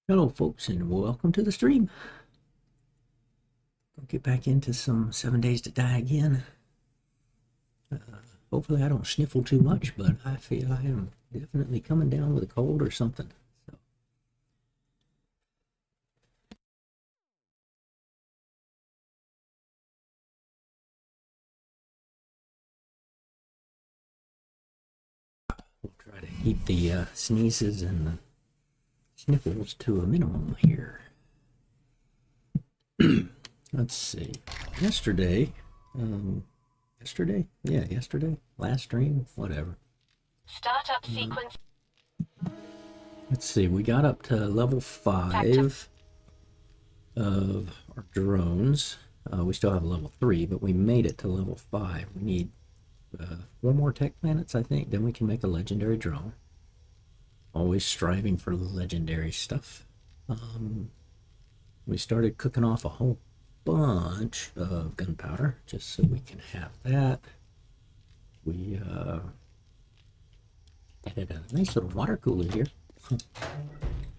Hello folks and welcome to the stream. I'll get back into some 7 Days to Die again. Hopefully I don't sniffle too much, but I feel I am definitely coming down with a cold or something. So. We'll try to keep the sneezes and the sniffles to a minimum here. Let's see. Yesterday, last stream, whatever. Startup sequence. Let's see, we got up to level 5 of our drones. We still have level 3, but we made it to level 5. We need 4 more tech planets, I think. Then we can make a legendary drone. Always striving for legendary stuff. We started cooking off a whole bunch of gunpowder just so we can have that. We added a nice little water cooler here.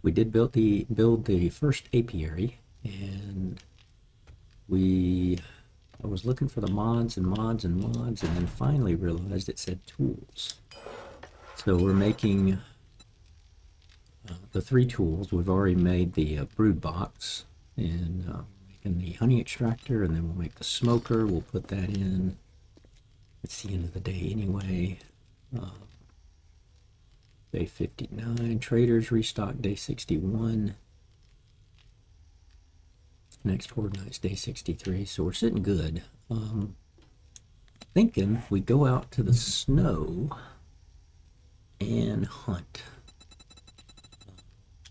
We did build the first apiary, and I was looking for the mods, and then finally realized it said tools. So we're making the 3 tools. We've already made the brood box, and making the honey extractor, and then we'll make the smoker. We'll put that in. It's the end of the day anyway. Day 59. Traders restock day 61. Next horde night's day 63. So we're sitting good. Thinking we go out to the snow and hunt.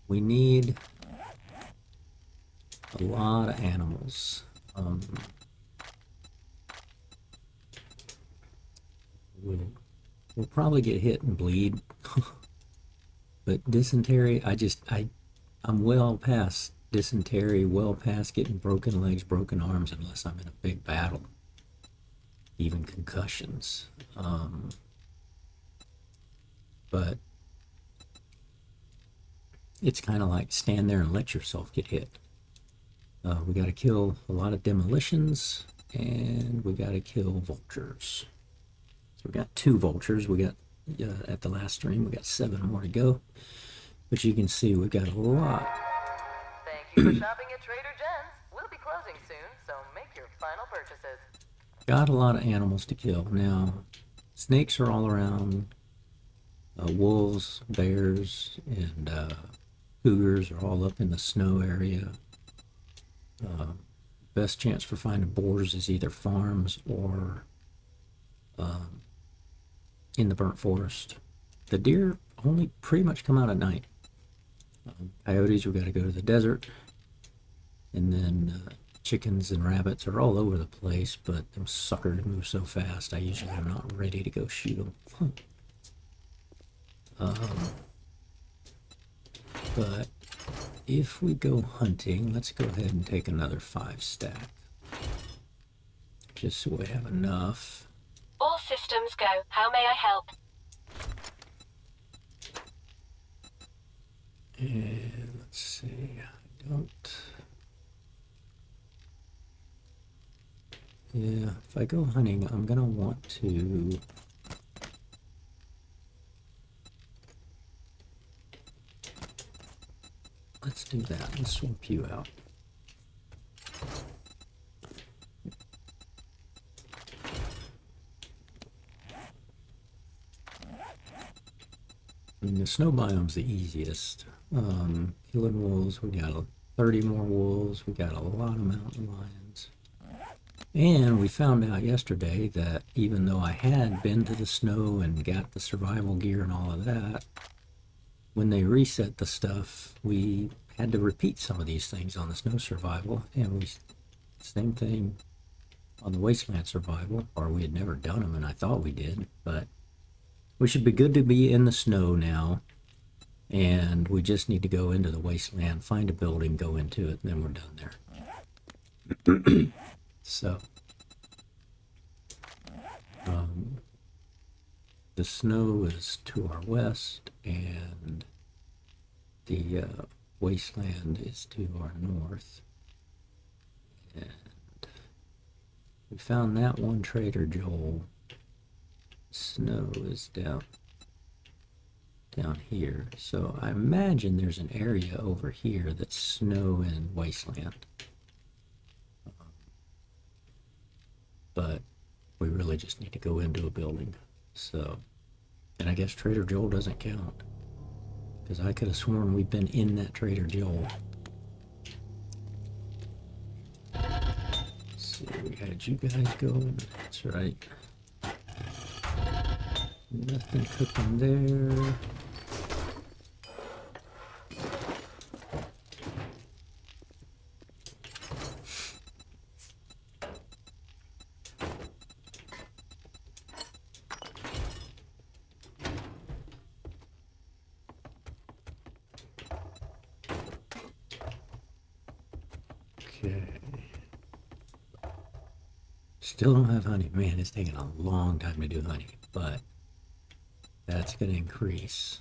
We need a lot of animals. We'll probably get hit and bleed. But dysentery, I'm well past dysentery, well past getting broken legs, broken arms, unless I'm in a big battle. Even concussions. But it's kind of like stand there and let yourself get hit. We got to kill a lot of demolitions, and we got to kill vultures. So we got 2 vultures. We got at the last stream we got 7 more to go, but you can see we got a lot. Thank you for shopping at Trader Jen's. We'll be closing soon, so make your final purchases. Got a lot of animals to kill. Now snakes are all around. Wolves, bears, and cougars are all up in the snow area. Best chance for finding boars is either farms or in the burnt forest. The deer only pretty much come out at night. Coyotes, we got to go to the desert. And then chickens and rabbits are all over the place, but them suckers move so fast, I usually am not ready to go shoot them. But if we go hunting, let's go ahead and take another 5 stack. Just so we have enough. All systems go. How may I help? And let's see, I don't... Yeah, if I go hunting, I'm gonna want to... Let's do that. Let's swap you out. I mean, the snow biome's the easiest. Killing wolves, we got 30 more wolves, we got a lot of mountain lions. And we found out yesterday that even though I had been to the snow and got the survival gear and all of that, when they reset the stuff, we had to repeat some of these things on the snow survival, and same thing on the wasteland survival, or we had never done them, and I thought we did, but we should be good to be in the snow now, and we just need to go into the wasteland, find a building, go into it, and then we're done there. So, the snow is to our west, and the Wasteland is to our north. And we found that one Trader Joel. Snow is down here. So I imagine there's an area over here that's snow and wasteland. But we really just need to go into a building. So, and I guess Trader Joel doesn't count. Because I could have sworn we've been in that Trader Joel. Let's see, we had you guys going. That's right. Nothing cooking there. Okay. Still don't have honey. Man, it's taking a long time to do honey, but that's going to increase.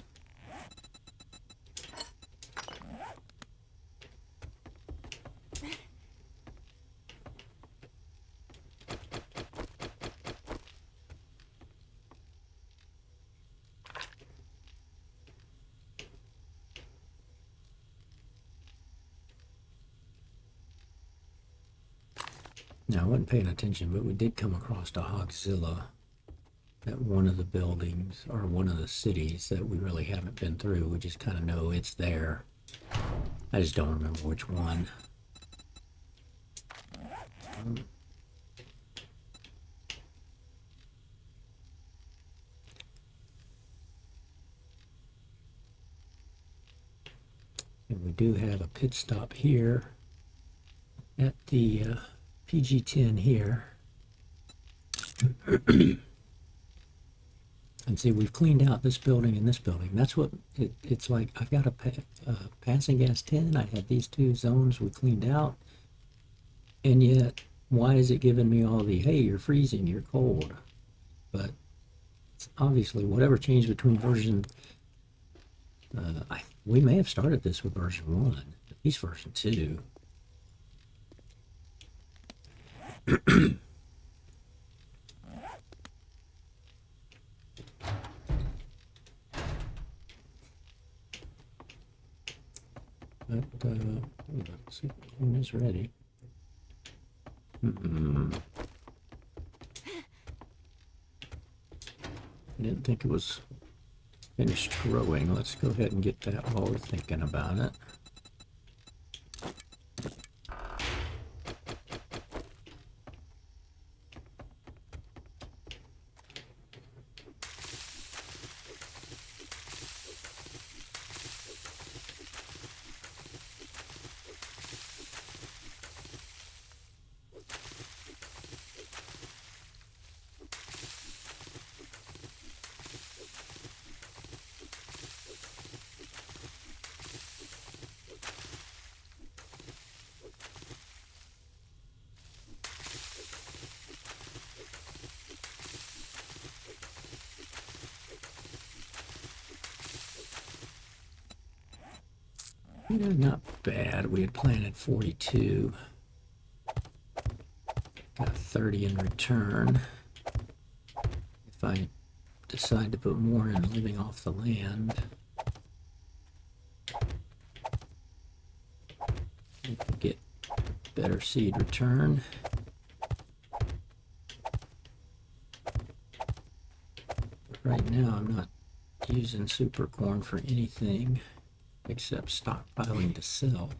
Now, I wasn't paying attention, but we did come across a Hogzilla at one of the buildings, or one of the cities that we really haven't been through. We just kind of know it's there. I just don't remember which one. And we do have a pit stop here at the PG-10 here. And see, we've cleaned out this building and this building. That's what it's like. I've got a passing gas 10. I had these two zones we cleaned out. And yet, why is it giving me all the, hey, you're freezing, you're cold? But it's obviously whatever changed between version, we may have started this with version 1, at least version 2. But, let's see, one is ready. I didn't think it was finished growing. Let's go ahead and get that while we're thinking about it. Yeah, not bad. We had planted 42. Got 30 in return. If I decide to put more in living off the land, we can get better seed return. But right now, I'm not using super corn for anything except stockpiling to sell.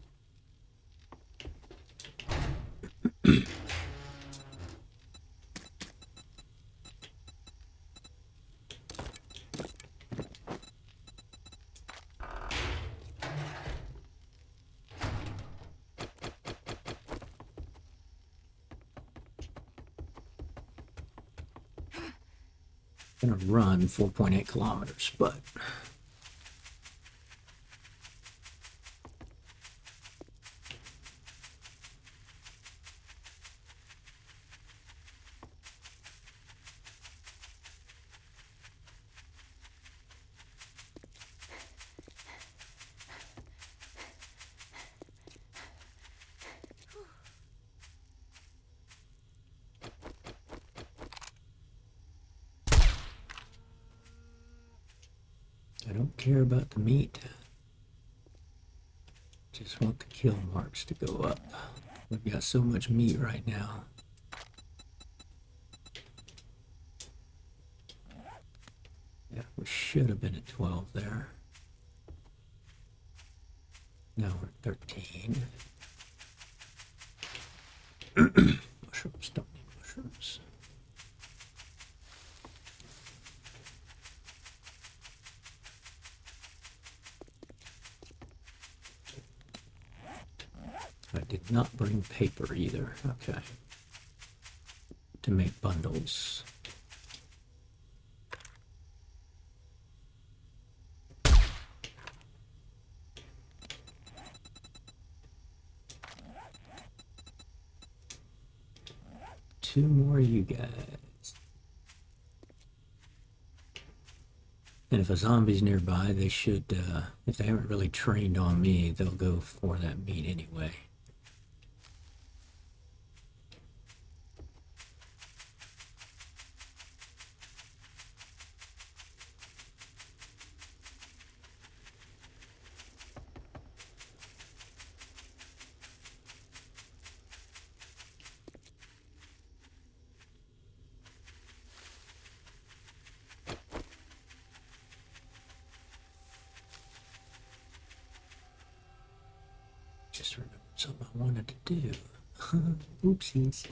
Gonna run 4.8 kilometers, but I don't care about the meat. Just want the kill marks to go up. We've got so much meat right now. Yeah, we should have been at 12 there. Now we're at 13. Mushrooms, don't need mushrooms. I did not bring paper either. Okay. To make bundles. Two more you guys. And if a zombie's nearby, they should, if they haven't really trained on me, they'll go for that meat anyway. Just remembered something I wanted to do. Oopsies.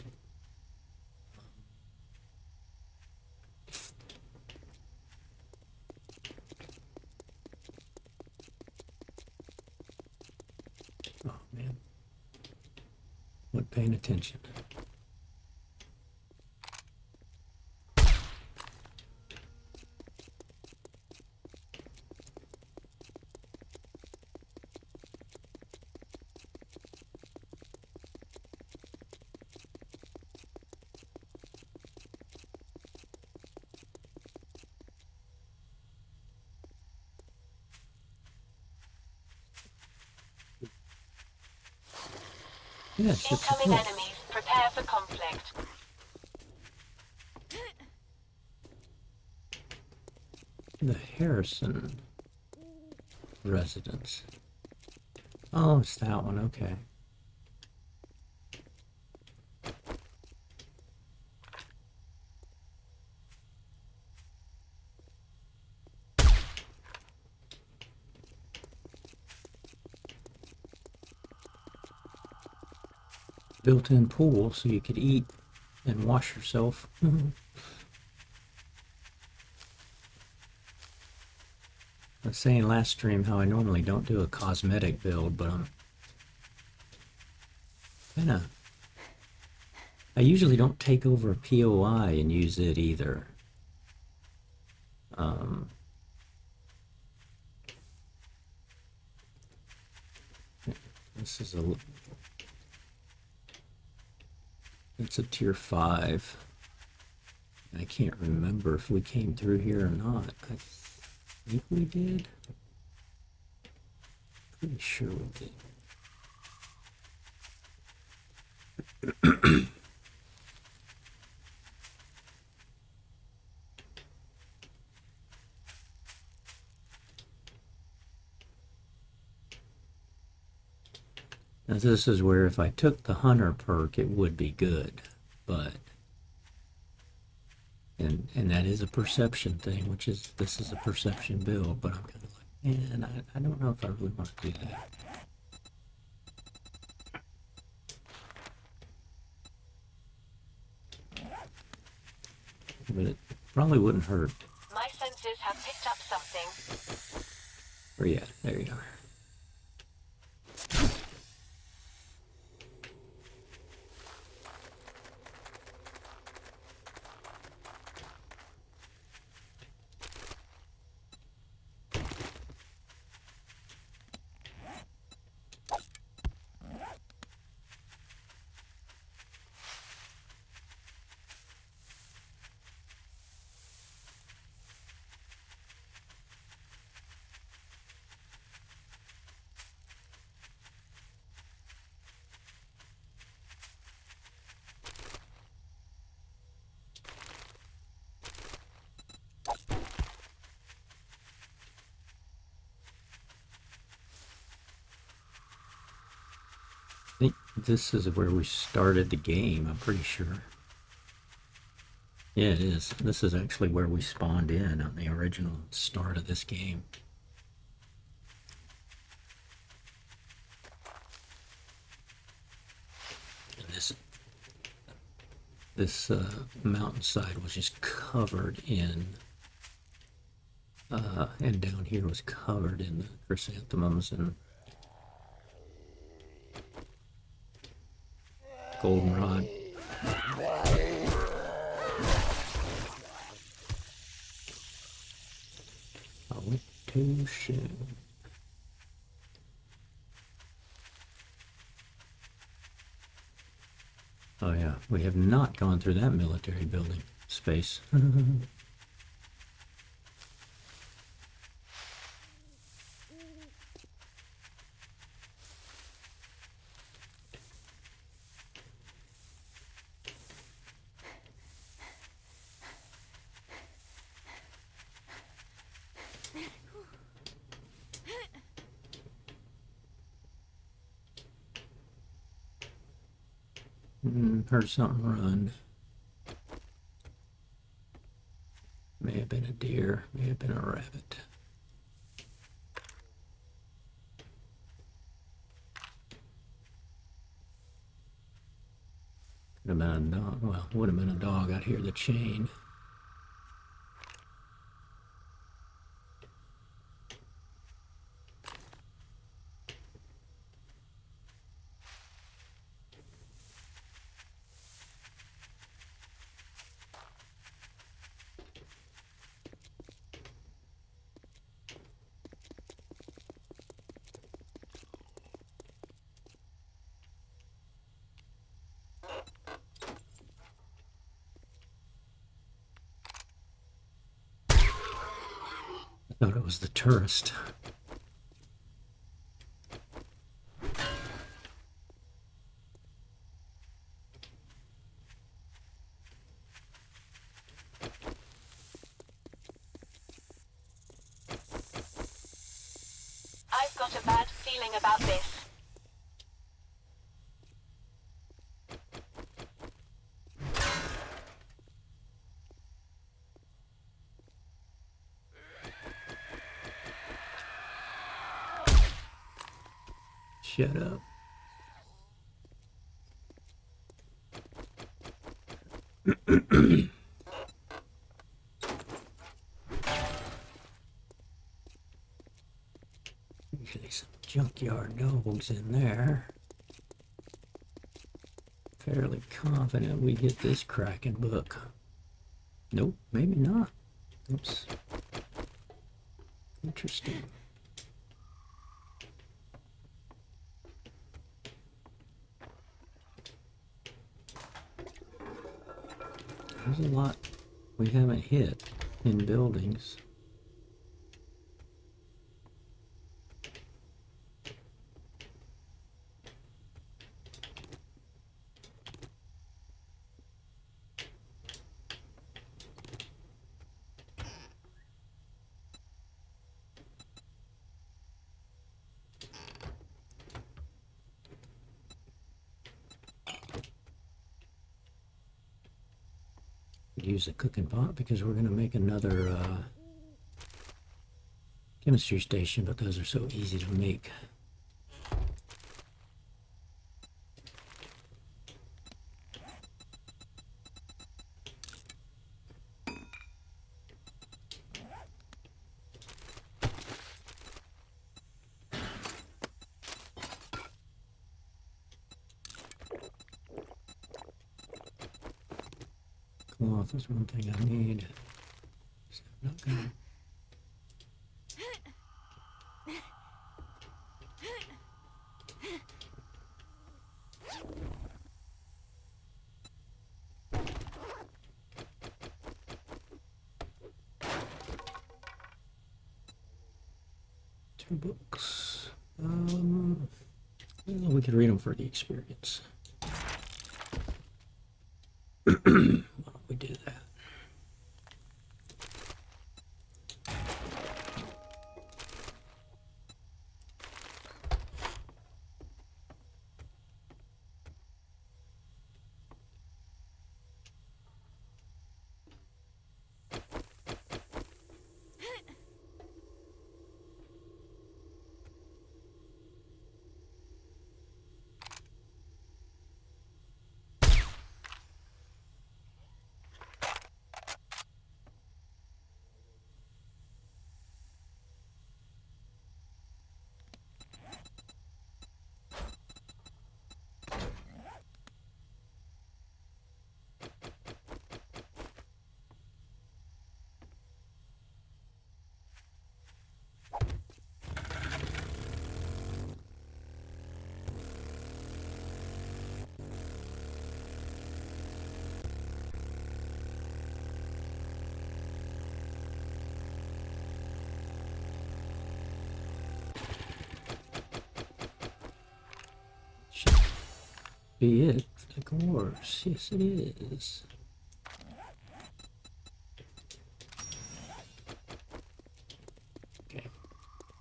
Oh man. Wasn't paying attention. Yes, it's Incoming a enemies. Prepare for conflict. the Harrison residence. Oh, it's that one, okay. Built-in pool so you could eat and wash yourself. I was saying last stream how I normally don't do a cosmetic build, but I'm kinda, I usually don't take over a POI and use it either. This is it's a tier 5. I can't remember if we came through here or not. I think we did. Pretty sure we did. Now this is where if I took the hunter perk, it would be good, but and that is a perception thing, which is this is a perception build, but I'm kind of like, man, I don't know if I really want to do that. But it probably wouldn't hurt. My senses have picked up something. Where you at? There you are. think this is where we started the game, I'm pretty sure. Yeah, it is. This is actually where we spawned in on the original start of this game. And this mountainside was just covered in, and down here was covered in the chrysanthemums and goldenrod. I went too soon. Oh yeah, we have not gone through that military building space. Heard something run. May have been a deer, may have been a rabbit. Could have been a dog. Well, would have been a dog. I'd hear the chain. I thought it was the tourist. I've got a bad feeling about this. Shut up. Usually some junkyard dogs in there. Fairly confident we get this cracking book. Nope, maybe not. Oops. Interesting. There's a lot we haven't hit in buildings. Use the cooking pot because we're going to make another chemistry station, but those are so easy to make. Cloth is one thing I need. So I'm not gonna... Two books. Well, we could read them for the experience. Why don't we do that? be it, of course. Yes, it is. Okay.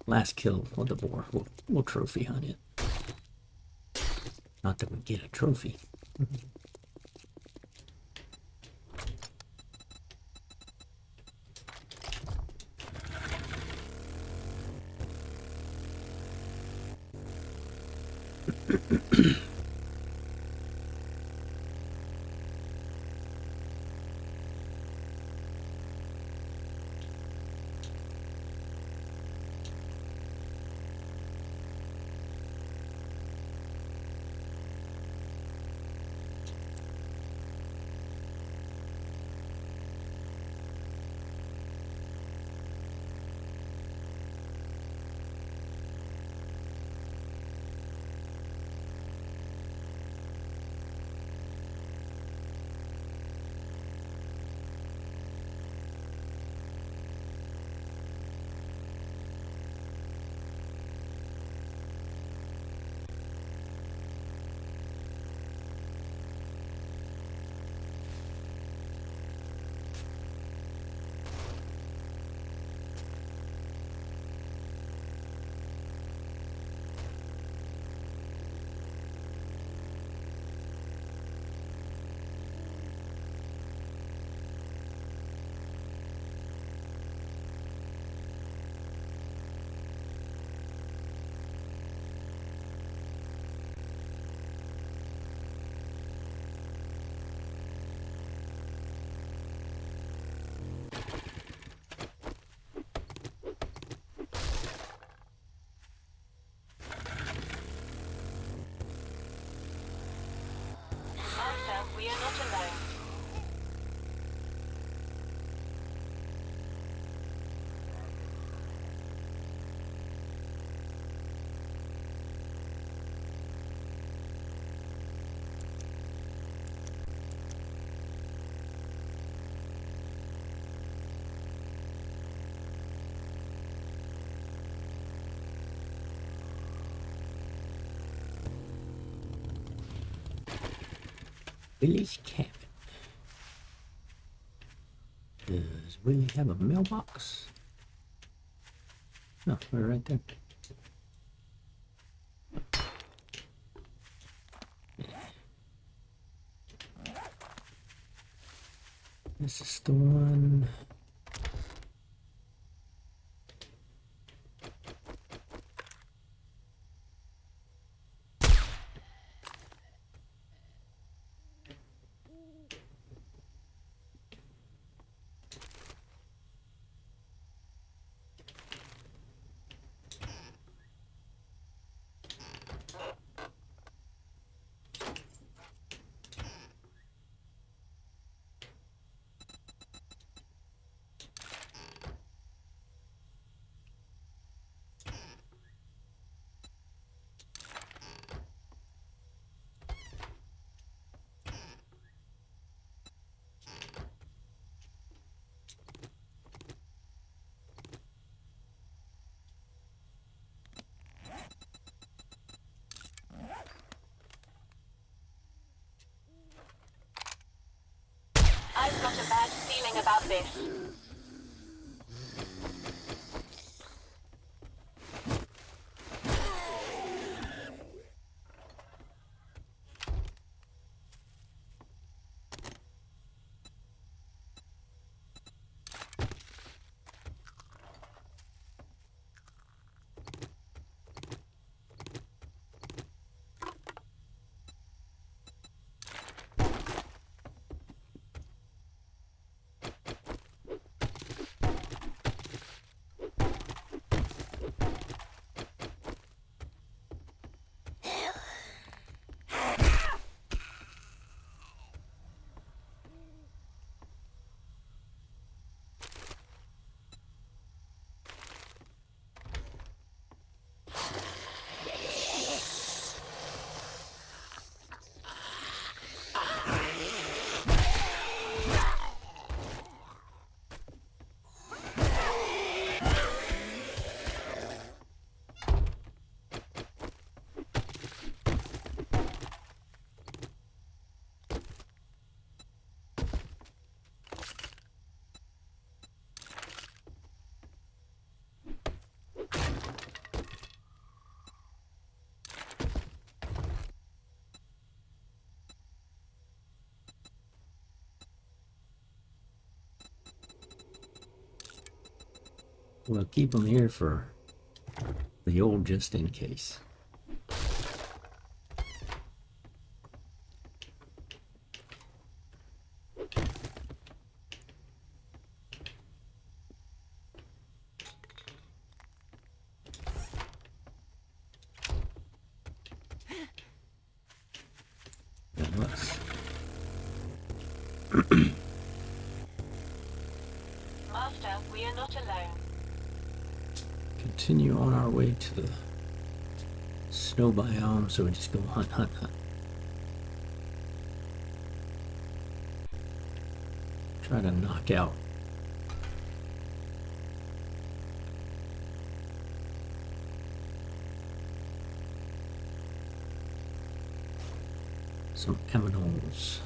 Last kill of the boar. We'll trophy hunt it. Not that we get a trophy. Master, we are not alone. Willie's cabin. Does Willie have a mailbox? No, we're right there. This is the one. I've got a bad feeling about this. we'll keep them here for the old just in case. And let's Master, we are not alone. continue on our way to the snow biome, so we just go hunt, hunt, hunt. Try to knock out some aminals.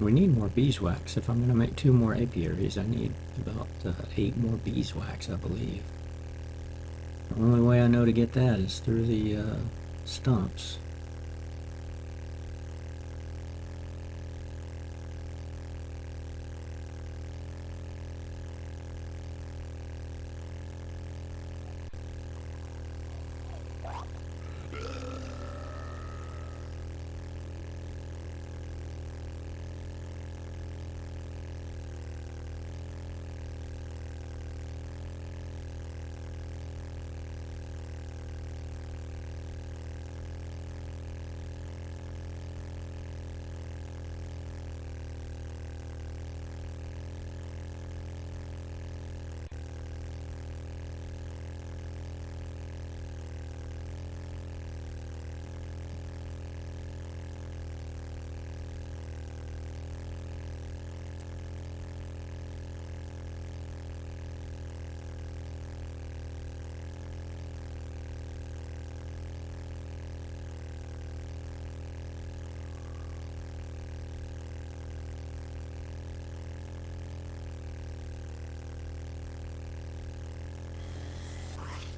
We need more beeswax. If I'm going to make 2 more apiaries, I need about 8 more beeswax, I believe. The only way I know to get that is through the stumps.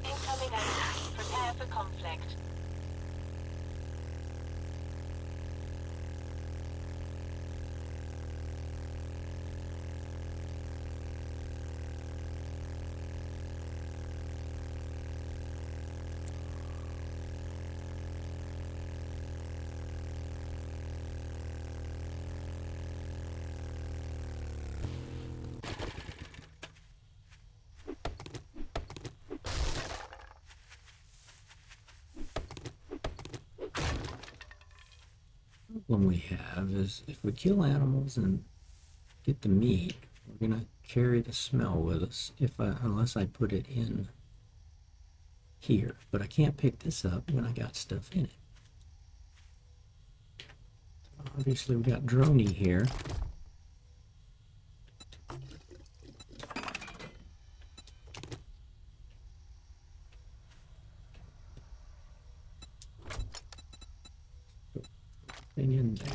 Incoming enemy. Prepare for conflict. Problem we have is if we kill animals and get the meat, we're gonna carry the smell with us unless I put it in here. But I can't pick this up when I got stuff in it. Obviously we got Droney here. Thing in there.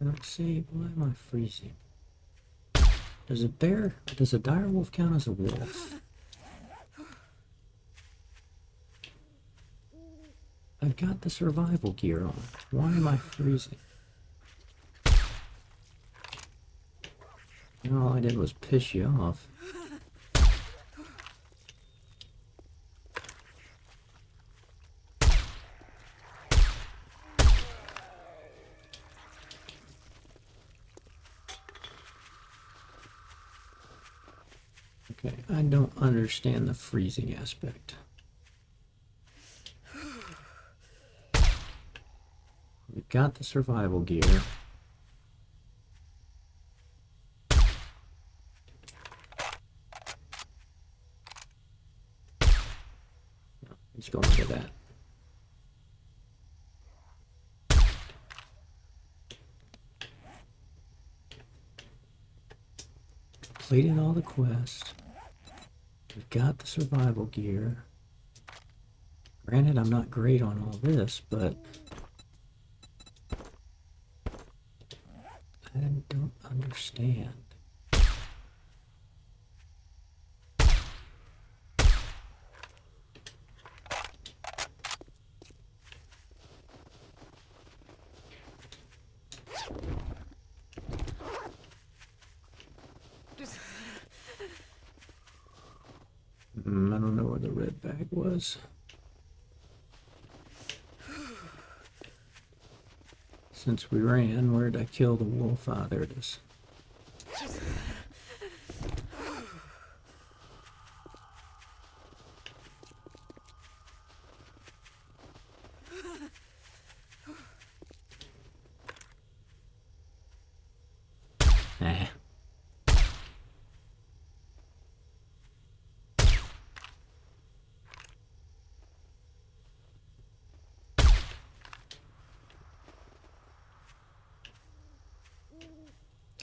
Let's see, why am I freezing? Does a dire wolf count as a wolf? I've got the survival gear on. Why am I freezing? And all I did was piss you off. Okay, I don't understand the freezing aspect. We got the survival gear. Let's go into that. Completed all the quests. We got the survival gear. Granted, I'm not great on all this, but I don't understand. I don't know where the red bag was. Since we ran, where did I kill the wolf? Ah, there it is. Ah.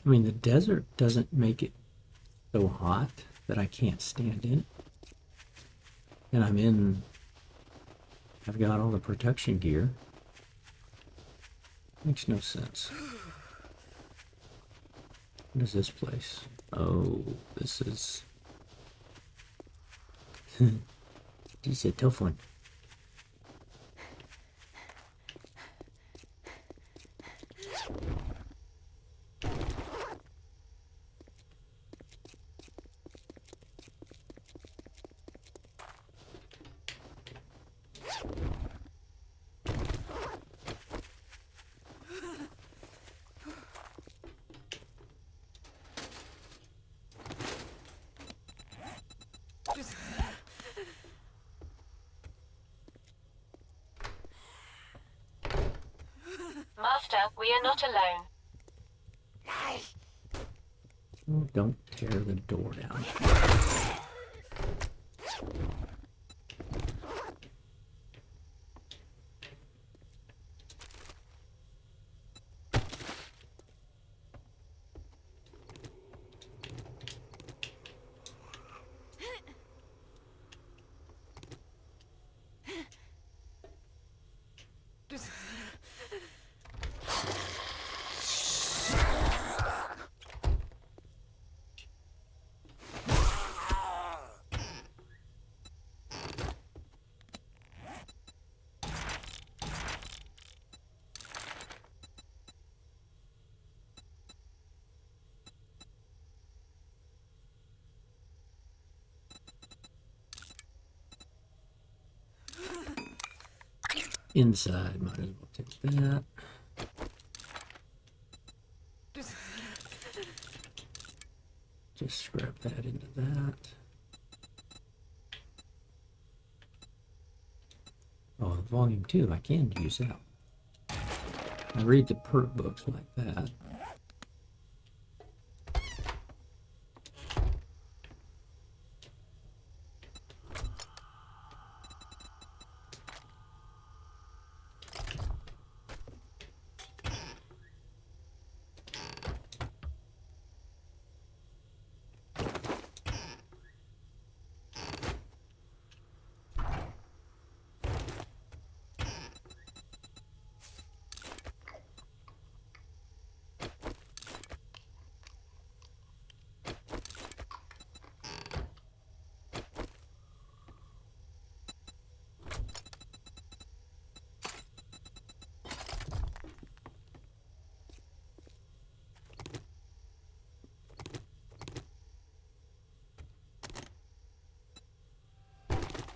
I mean, the desert doesn't make it so hot that I can't stand in it. And I've got all the protection gear. Makes no sense. What is this place? Oh, this is... This is a tough one. Master, we are not alone. Oh, don't tear the door down. Inside, might as well take that. Just scrap that into that. Oh, volume 2, I can use that. I read the perk books like that.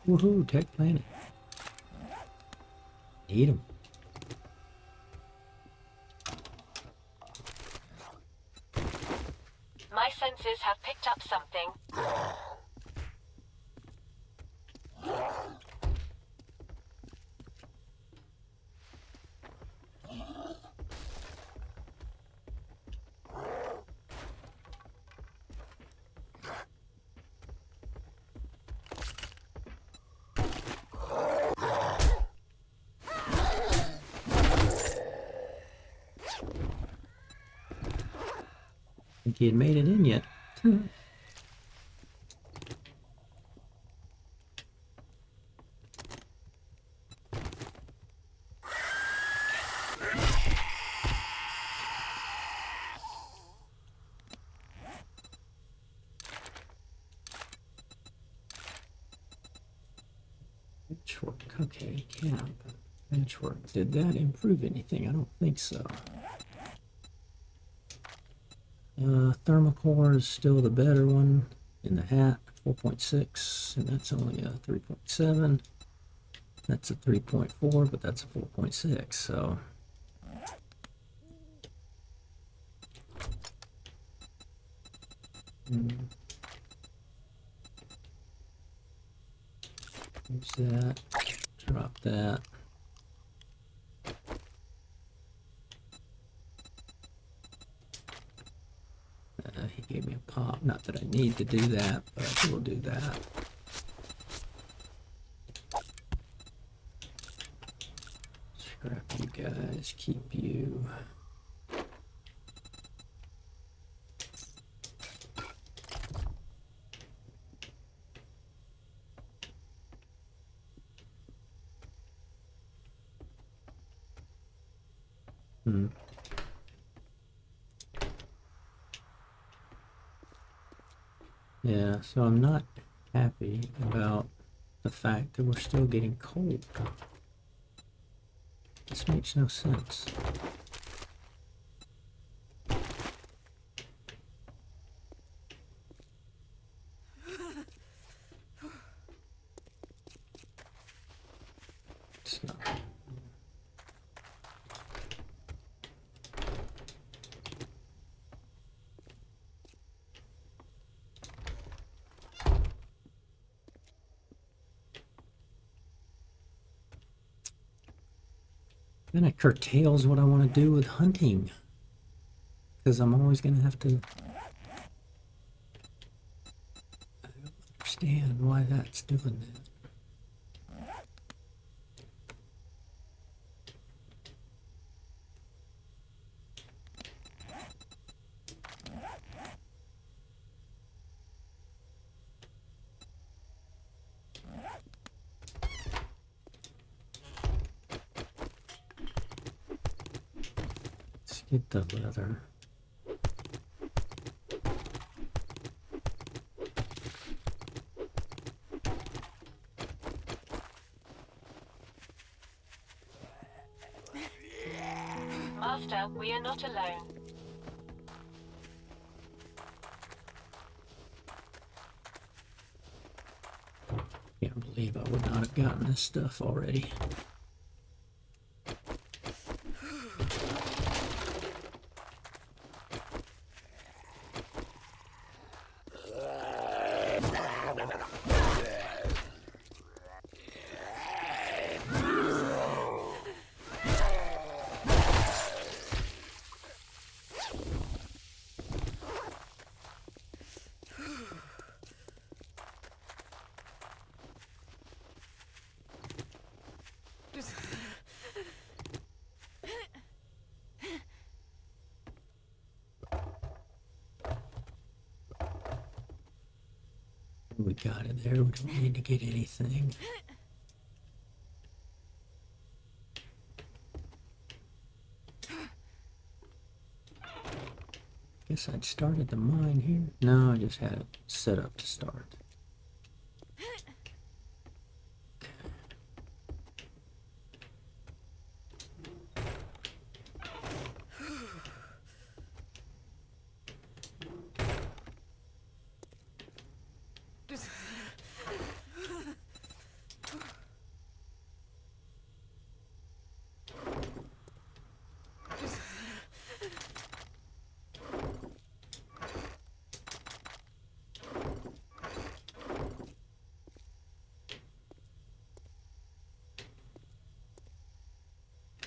Woohoo, Tech Planet. Need 'em. My senses have picked up something. think he had made it in yet. Patchwork, okay, camp. Patchwork, did that improve anything? I don't think so. Thermocore is still the better one in the hat, 4.6, and that's only a 3.7. That's a 3.4, but that's a 4.6, so. Use that, drop that. He gave me a pop, not that I need to do that, but we'll do that. Scrap you guys, keep you. Yeah, so I'm not happy about the fact that we're still getting cold. This makes no sense. It's not. Then it curtails what I want to do with hunting. Because I'm always going to have to... I don't understand why that's doing that. Let's get the leather. Master, we are not alone. Can't believe I would not have gotten this stuff already. We got it there. We don't need to get anything. Guess I'd started the mine here. No, I just had it set up to start.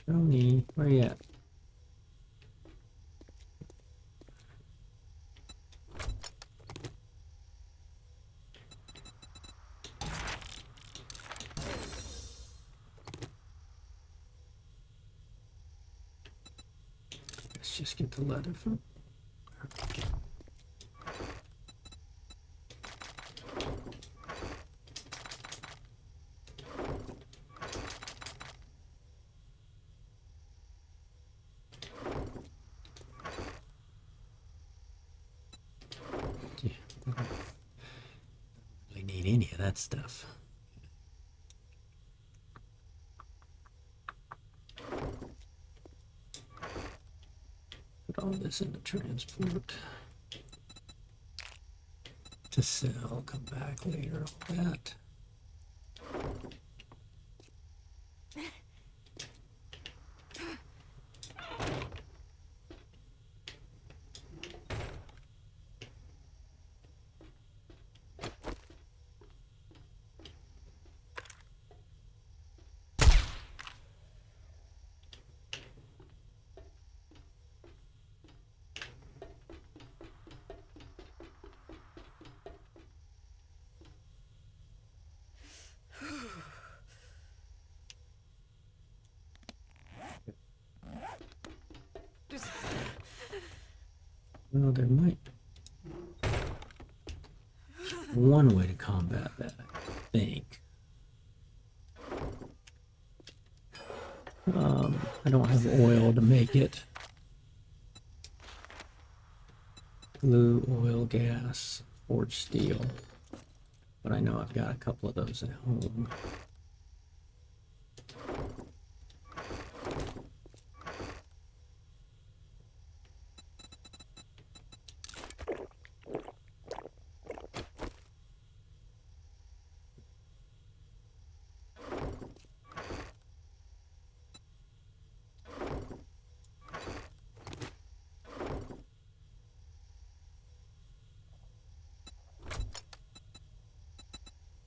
Tony, where you at? Let's just get the leather from. any of that stuff. Put all this into transport. To sell, come back later, all that. Well, there might one way to combat that, I think. I don't have oil to make it. Glue, oil, gas, forged steel. But I know I've got a couple of those at home.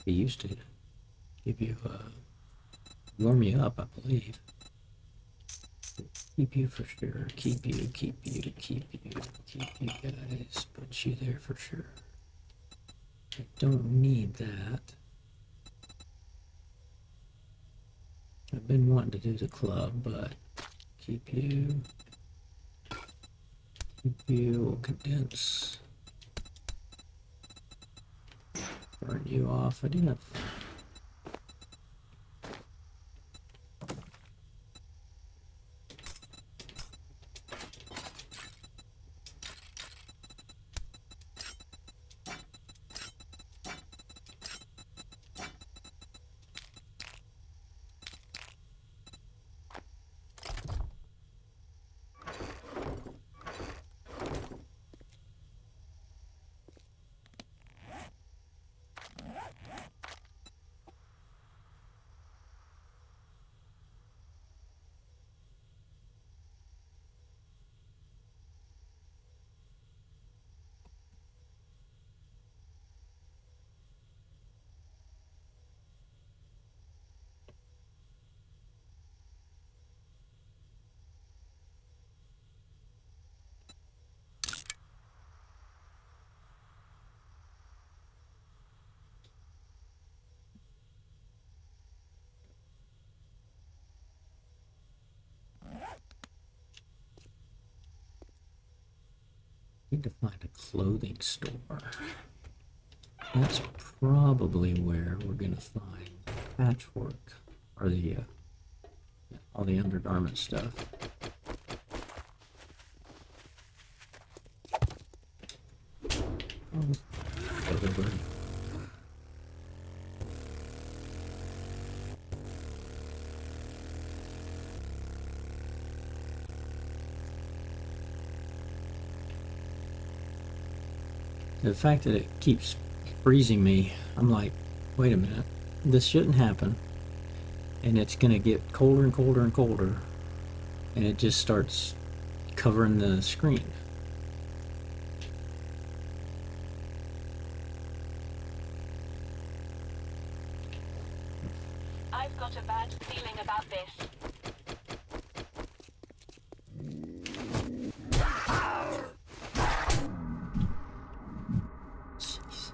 He used to give you, warm you up, I believe. Keep you for sure. Keep you, keep you, keep you, keep you guys. Put you there for sure. I don't need that. I've been wanting to do the club, but keep you will condense. Burn you off enough. Need to find a clothing store. That's probably where we're gonna find patchwork or the all the undergarment stuff. Everybody. The fact that it keeps freezing me, I'm like, wait a minute, this shouldn't happen. And it's gonna get colder and colder and colder, and it just starts covering the screen. I've got a bad feeling about this. Jeez.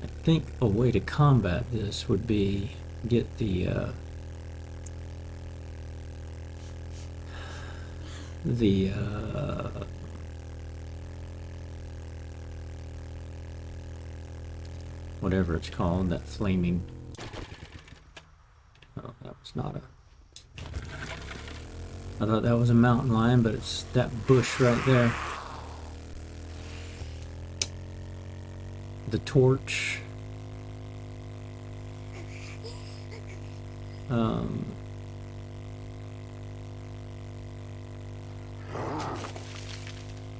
I think a way to combat this would be get the whatever it's called, that flaming, oh, that was not a I thought that was a mountain lion, but it's that bush right there. The torch.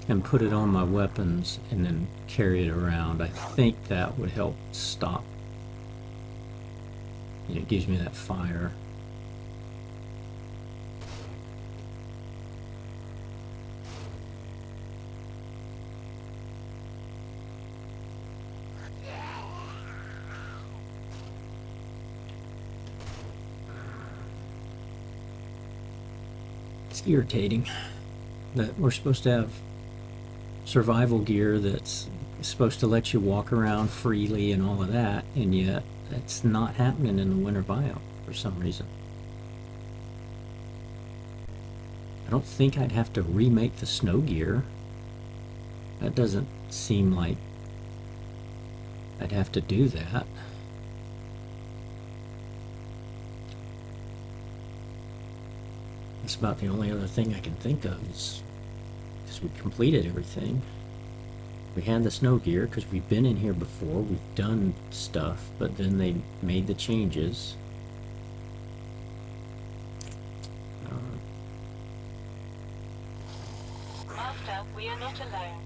And put it on my weapons and then carry it around. I think that would help stop. It gives me that fire. It's irritating that we're supposed to have survival gear that's supposed to let you walk around freely and all of that, and yet that's not happening in the winter biome for some reason. I don't think I'd have to remake the snow gear. That doesn't seem like I'd have to do that. That's about the only other thing I can think of, is because we completed everything. We had the snow gear because we've been in here before, we've done stuff, but then they made the changes. Master, we are not alone.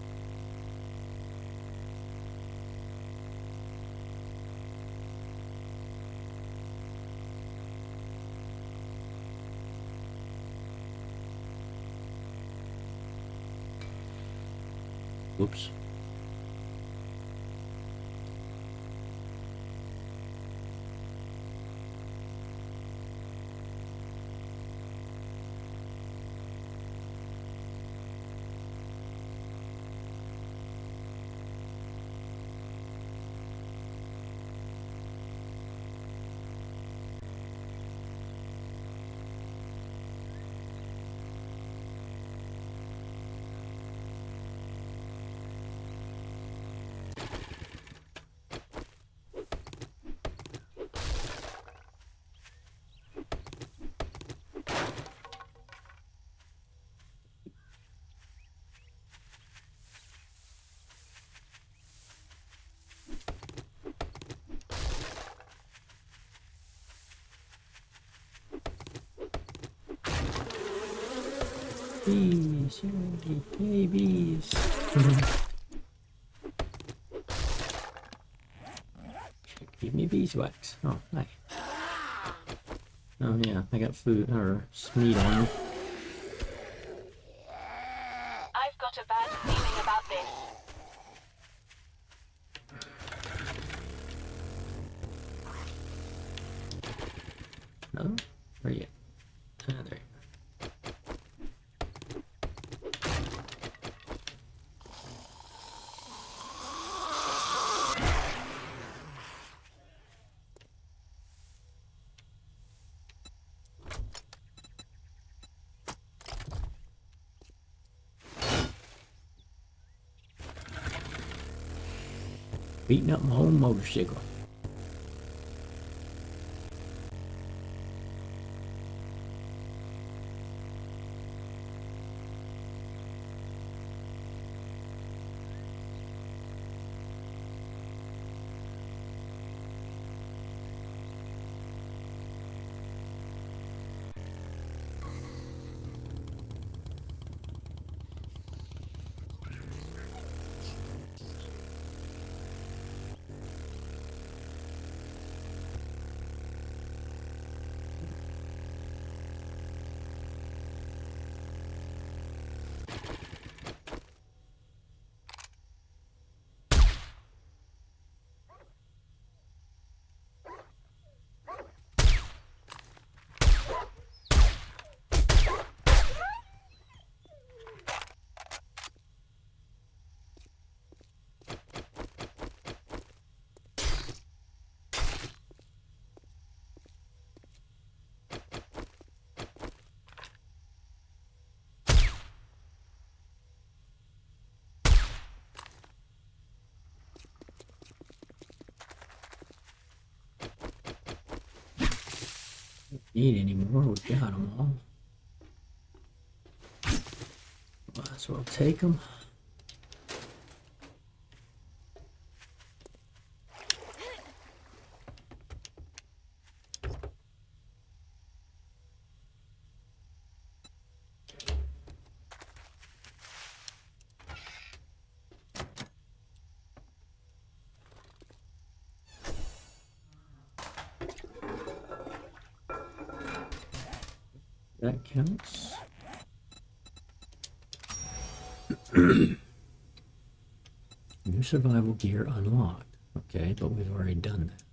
Whoops. Bees, yay, bees. Give me beeswax. Oh, nice. Oh yeah, I got food or meat on me. I've got a bad feeling about this. No? Where you at? Ah, there you go. Beating up my own motorcycle. Need any more? We got them all. as well take them. That counts. New survival gear unlocked. Okay, but we've already done that.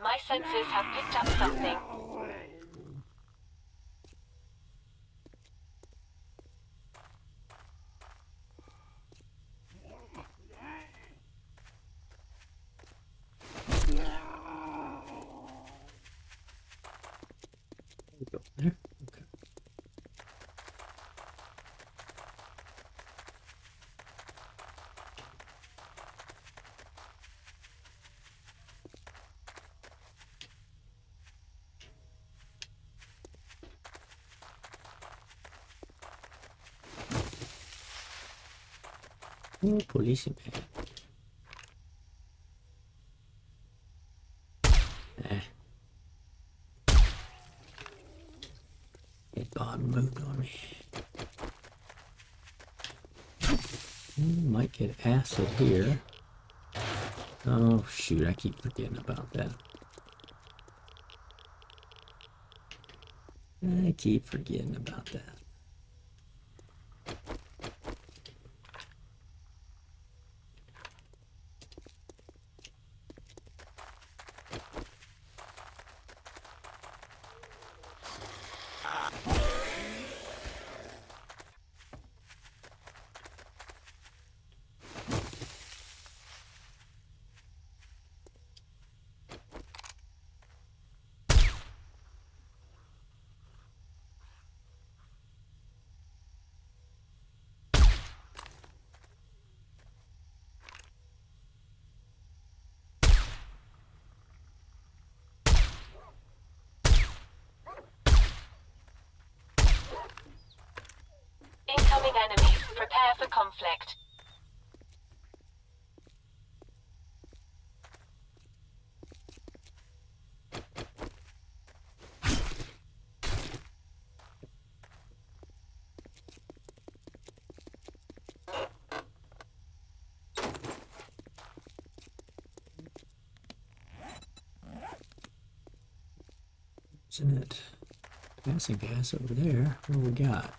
My senses have picked up something. Go there. Okay. Oh, policeman. It bottom moved on me. Might get acid here. Oh shoot, I keep forgetting about that. I keep forgetting about that. Incoming enemies. Prepare for conflict. Isn't it? Passing gas over there. What do we got?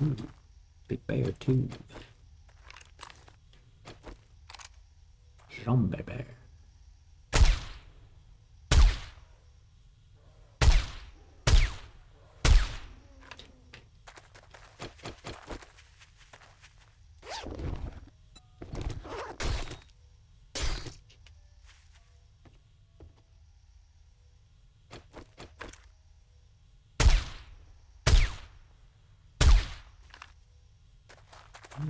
Ooh, big bear too. Zombie bear.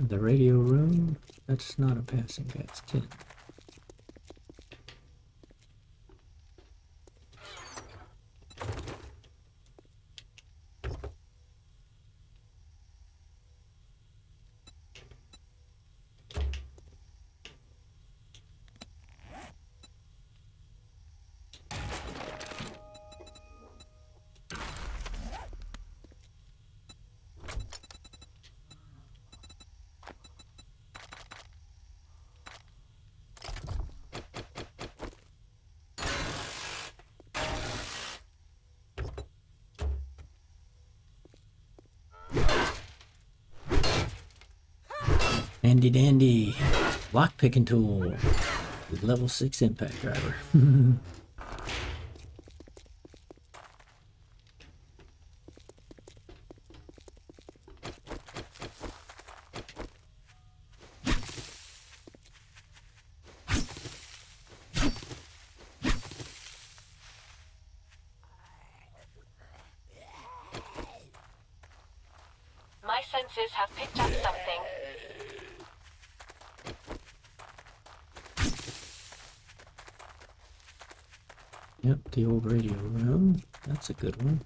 The radio room, that's not a passing gas tin. Handy dandy lock picking tool. Level 6 impact driver. My senses have picked up something. Yep, the old radio room. That's a good one.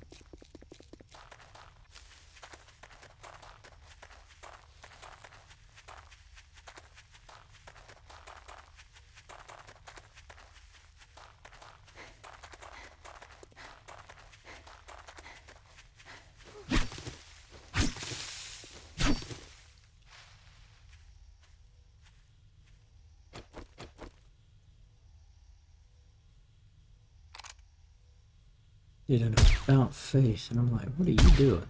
Did an about face, and I'm like, what are you doing?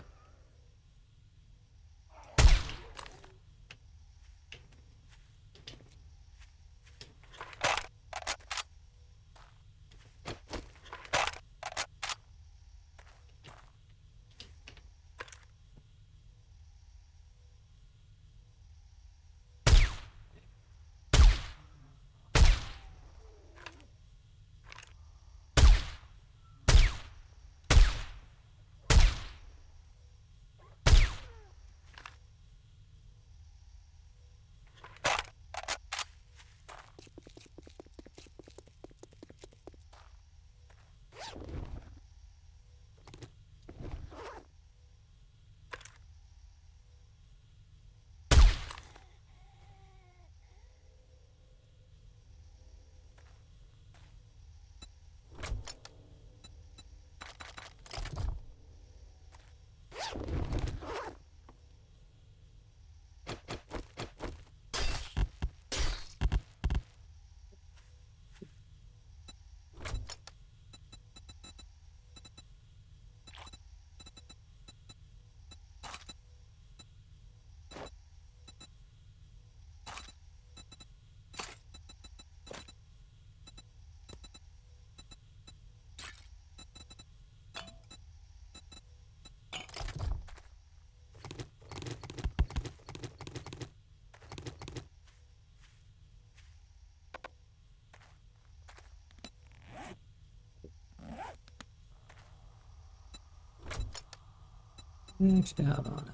Next out on it.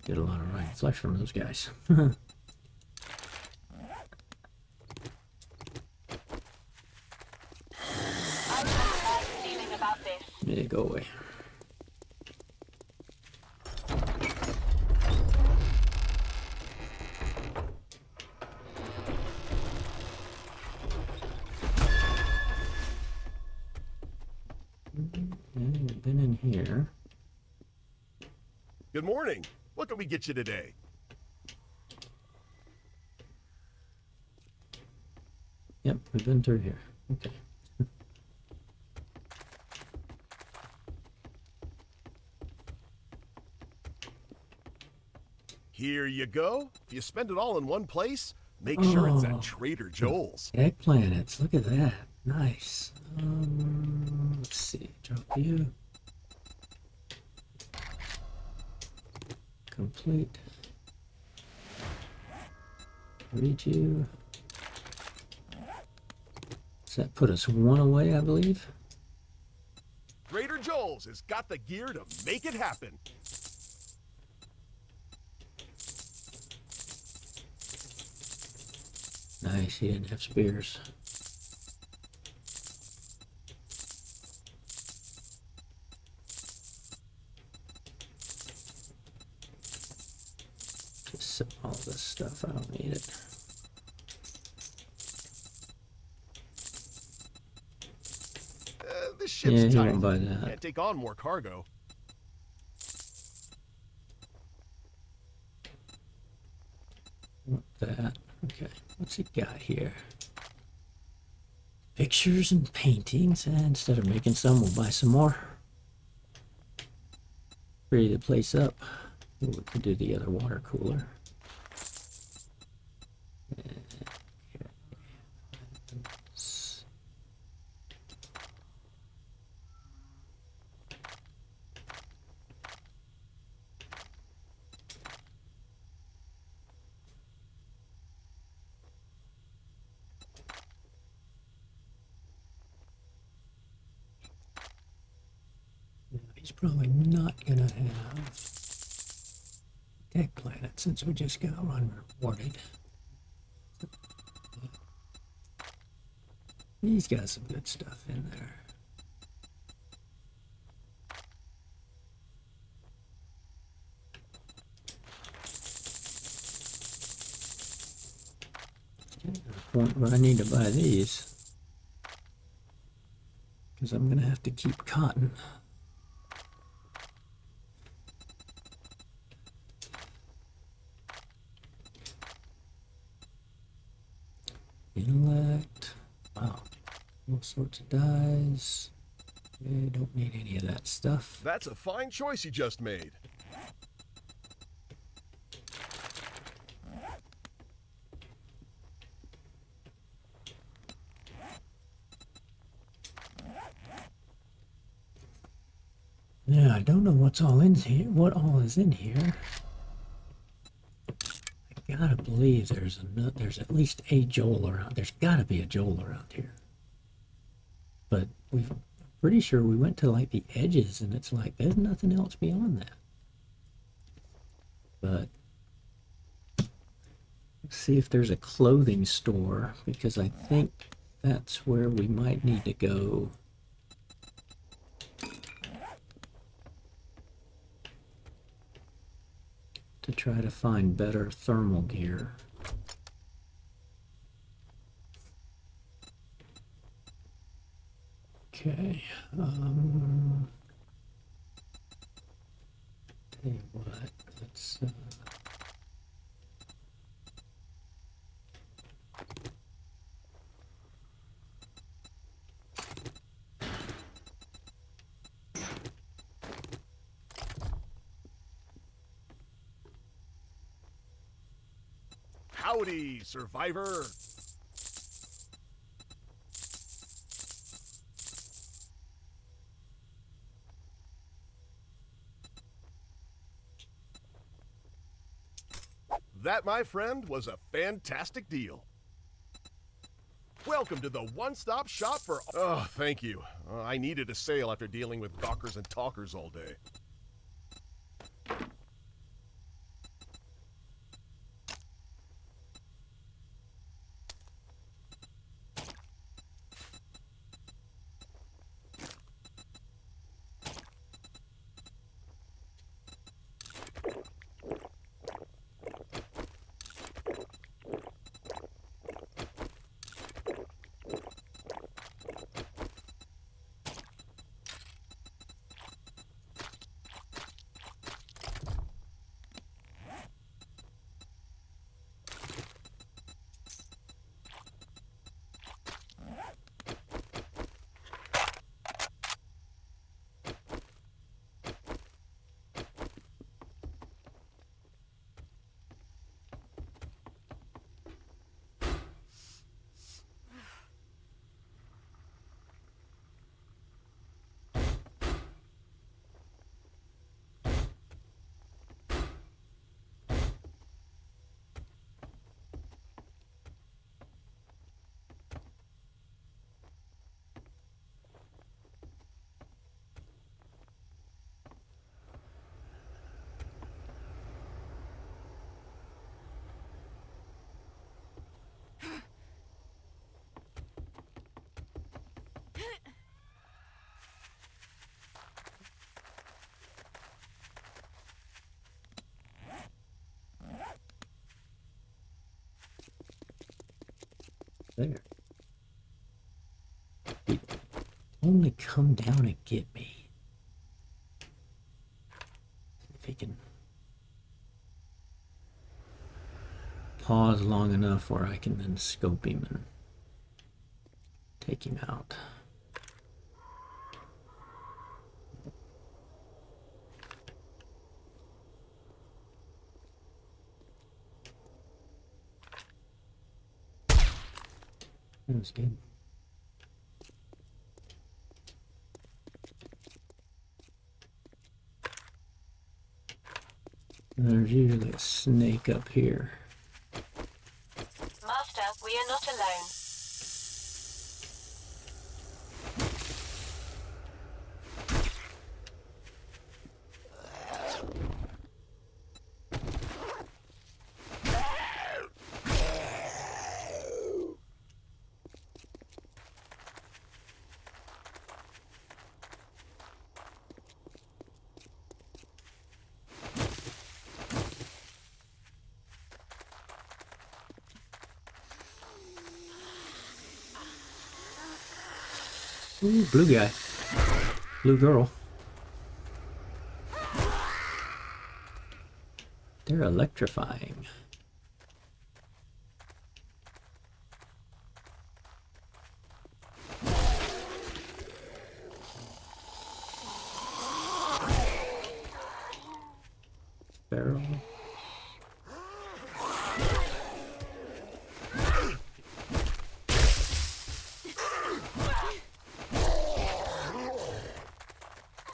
Get a lot of right flesh from those guys. I have a bad feeling about this. Yeah, go away. We've been in here. Good morning. What can we get you today? Yep, we've been through here. Okay. Here you go. If you spend it all in one place, make sure it's Oh. at Trader Joel's. Egg planets. Look at that. Nice. Let's see. Drop you. Complete. Read you. Does that put us one away, I believe? Trader Joel's has got the gear to make it happen. Nice. He didn't have spears. Just sip all this stuff. I don't need it. This Yeah, ship's he tight. won't buy that. Can't take on more cargo. Want that. Okay. What's he got here? pictures and paintings, and instead of making some, we'll buy some more. Pretty the place up. We can do the other water cooler. He's probably not gonna have Tech Planet since we just got one rewarded. He's got some good stuff in there. Getting to the point where I need to buy these because I'm gonna have to keep cotton. Intellect. Wow. All sorts of dyes. I don't need any of that stuff. That's a fine choice you just made. Yeah, I don't know what's all in here. What all is in here? I gotta believe there's at least a Joel around. There's gotta be a Joel around here. But I'm pretty sure we went to like the edges, and it's like there's nothing else beyond that. But let's see if there's a clothing store, because I think that's where we might need to go. To try to find better thermal gear. Okay, tell you what, let's Howdy, survivor. That, my friend, was a fantastic deal. Welcome to the one-stop shop for... Oh, thank you. I needed a sale after dealing with gawkers and talkers all day. there. Only come down and get me. If he can pause long enough where I can then scope him and take him out. That was good. There's usually a snake up here. Master, we are not alone. Ooh, blue guy. Blue girl. They're electrifying. Barrel.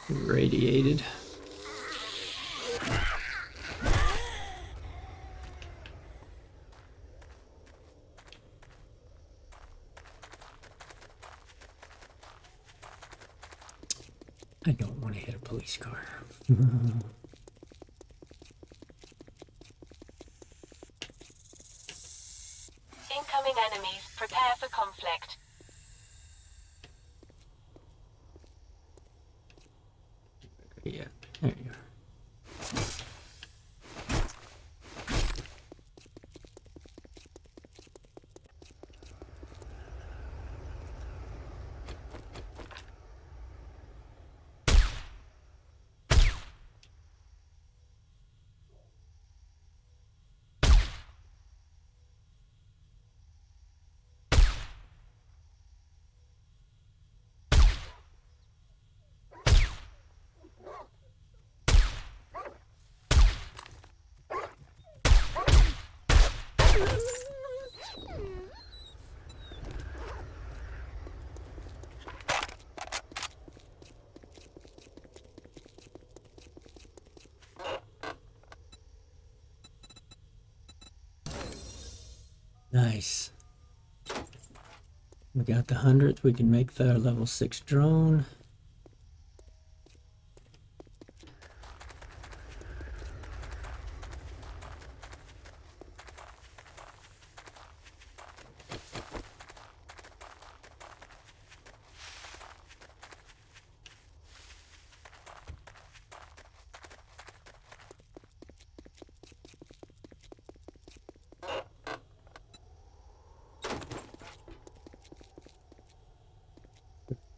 Radiated. I don't want to hit a police car. Incoming enemies, prepare for conflict. Yeah, there you are. Nice. We got the 100th. We can make the level 6 drone.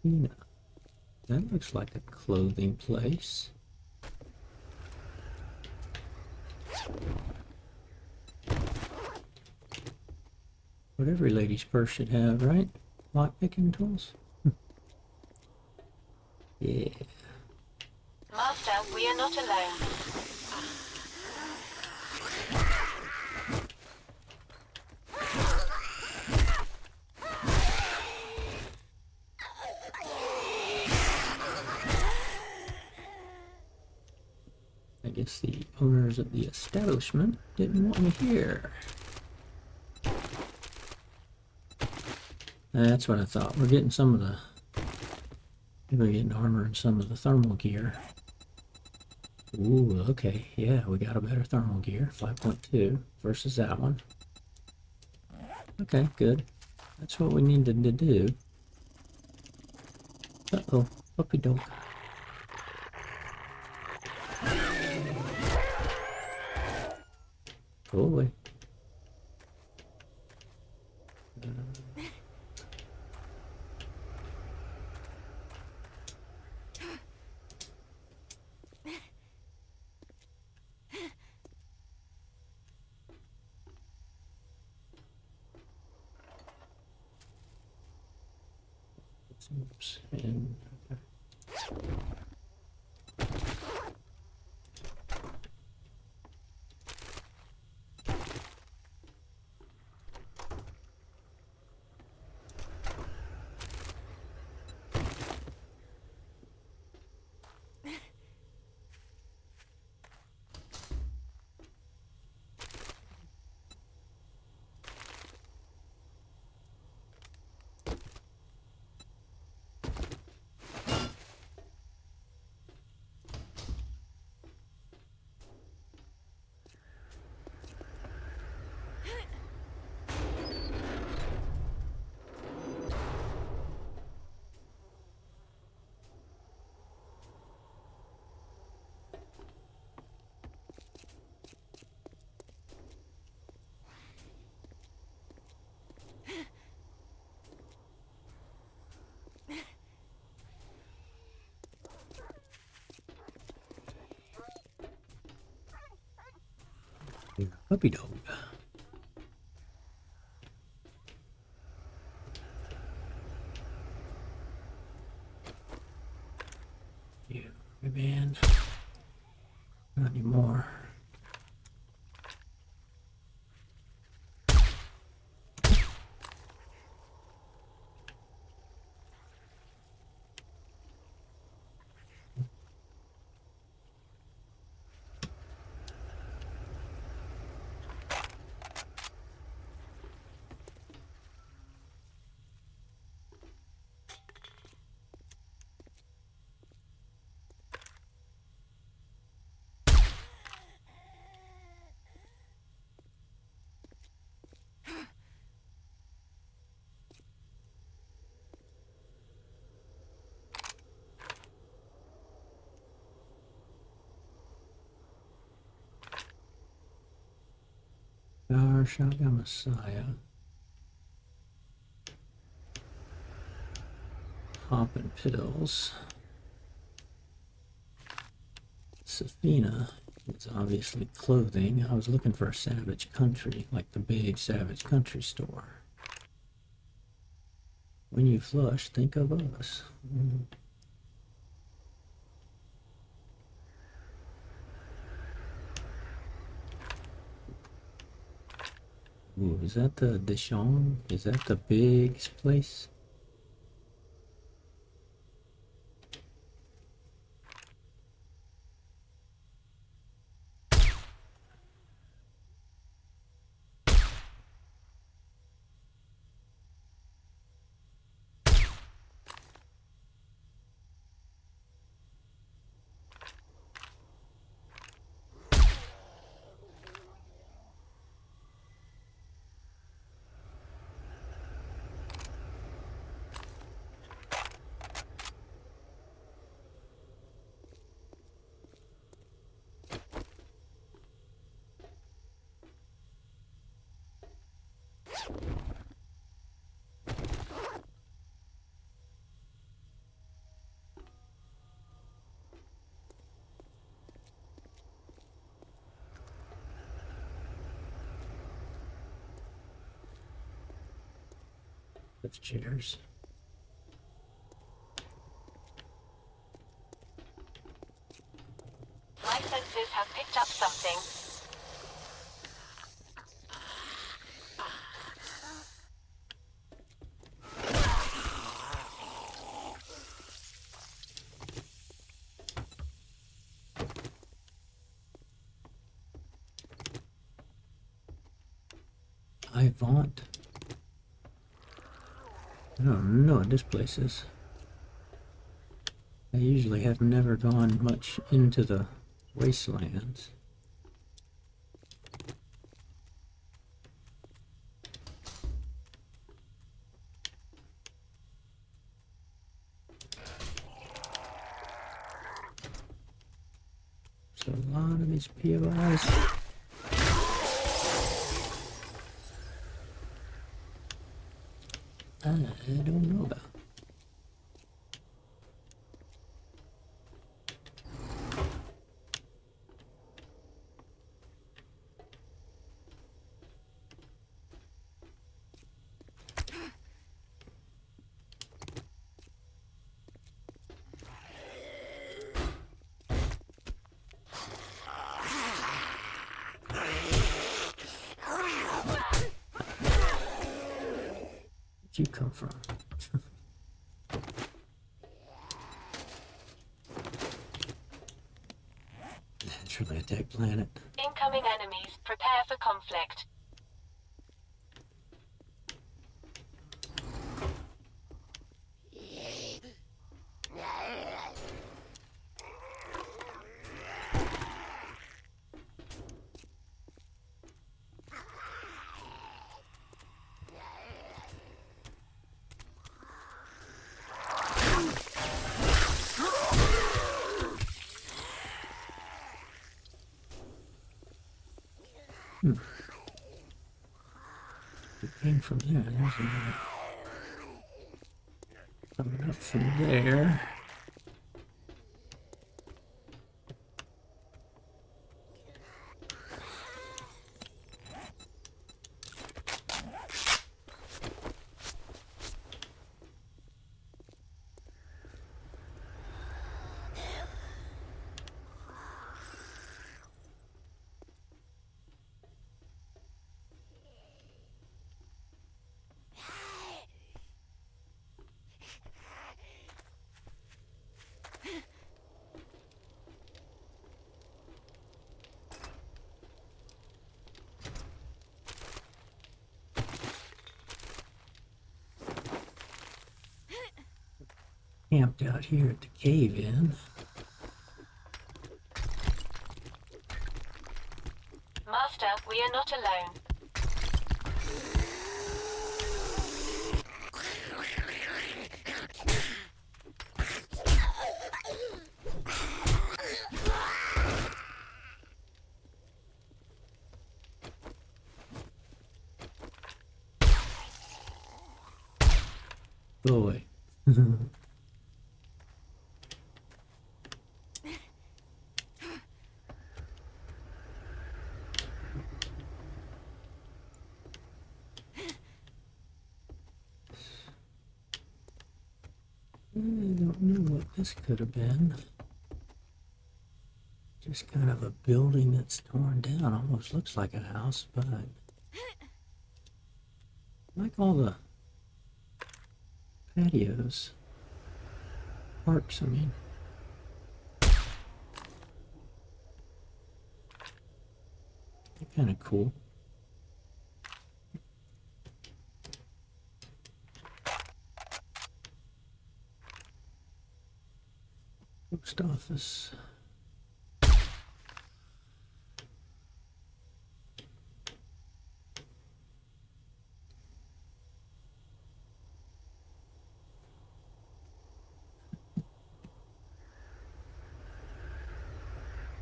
Yeah, that looks like a clothing place. What every lady's purse should have, right? Lock picking tools? Yeah. Master, we are not alone. I guess the owners of the establishment didn't want me here. That's what I thought. We're getting some of the... We're getting armor and some of the thermal gear. Ooh, okay. Yeah, we got a better thermal gear. 5.2 versus that one. Okay, good. That's what we needed to do. Uh-oh. Puppy dog. Go away. Oops. And puppy dog. You, man. Not anymore. Our Shotgun Messiah. Popping pills. Safina is obviously clothing. I was looking for a Savage Country, like the big Savage Country store. When you flush, think of us. Ooh, is that the Dijon? Is that the big place? That's chairs. My senses have picked up something. I want. I don't know what this place is. I usually have never gone much into the wastelands. So a lot of these POIs. I don't know about. you come from? It's really a dead planet. Incoming enemies. Prepare for conflict. It came from there. There's another. Coming up from there. Camped out here at the cave-in. Master, we are not alone. Go away. I don't know what this could have been. Just kind of a building that's torn down. Almost looks like a house, but like all the patios. Parks, I mean. They're kind of cool. Post office.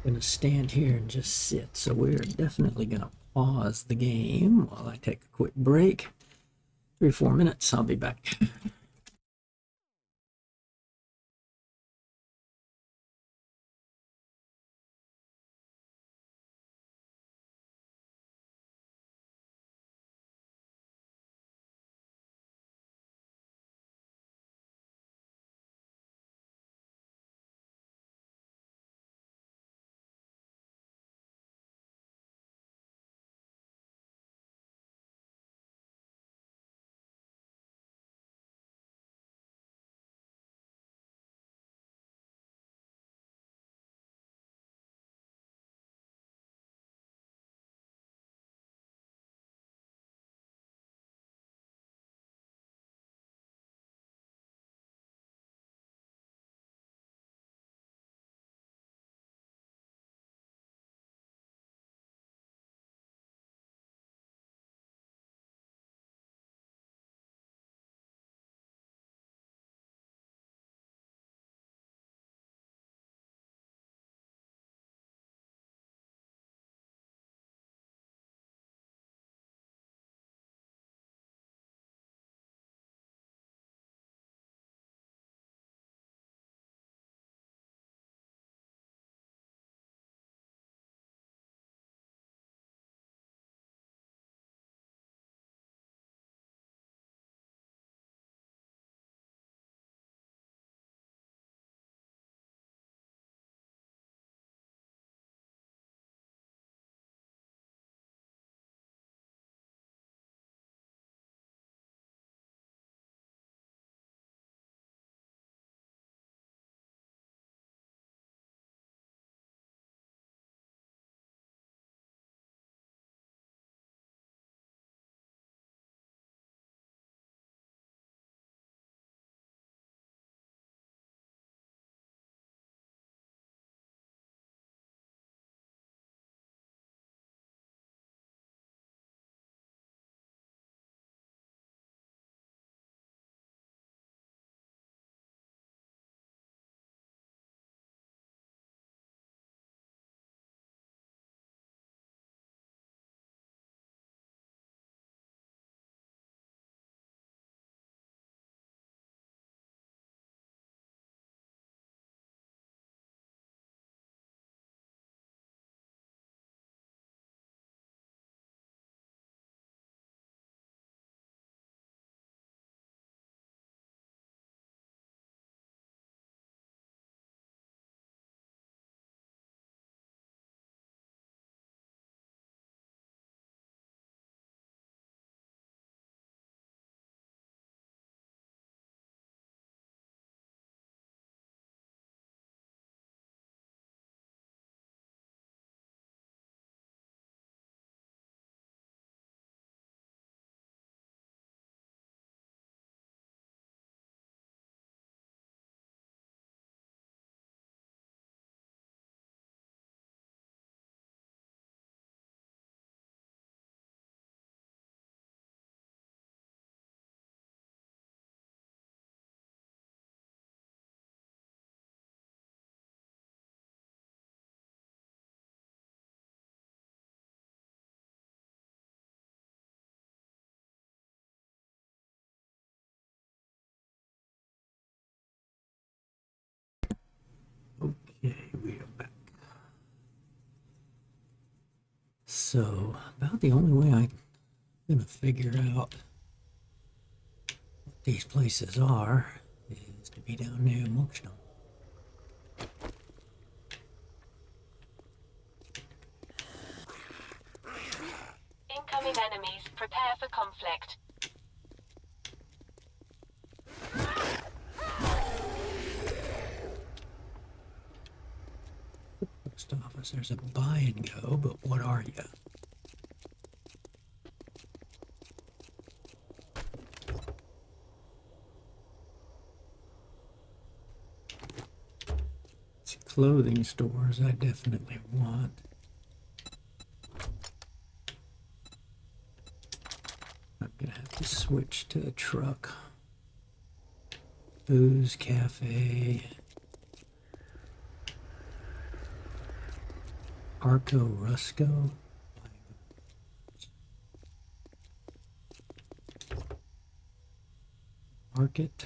Gonna stand here and just sit. So we're definitely gonna pause the game while I take a quick break. 3 or 4 minutes. I'll be back. So, about the only way I'm going to figure out what these places are is to be down there amongst them. Incoming enemies. Prepare for conflict. Post office, there's a buy and go, but what are you? It's clothing stores I definitely want. I'm gonna have to switch to a truck. Booze Cafe. Arco Rusco. Market.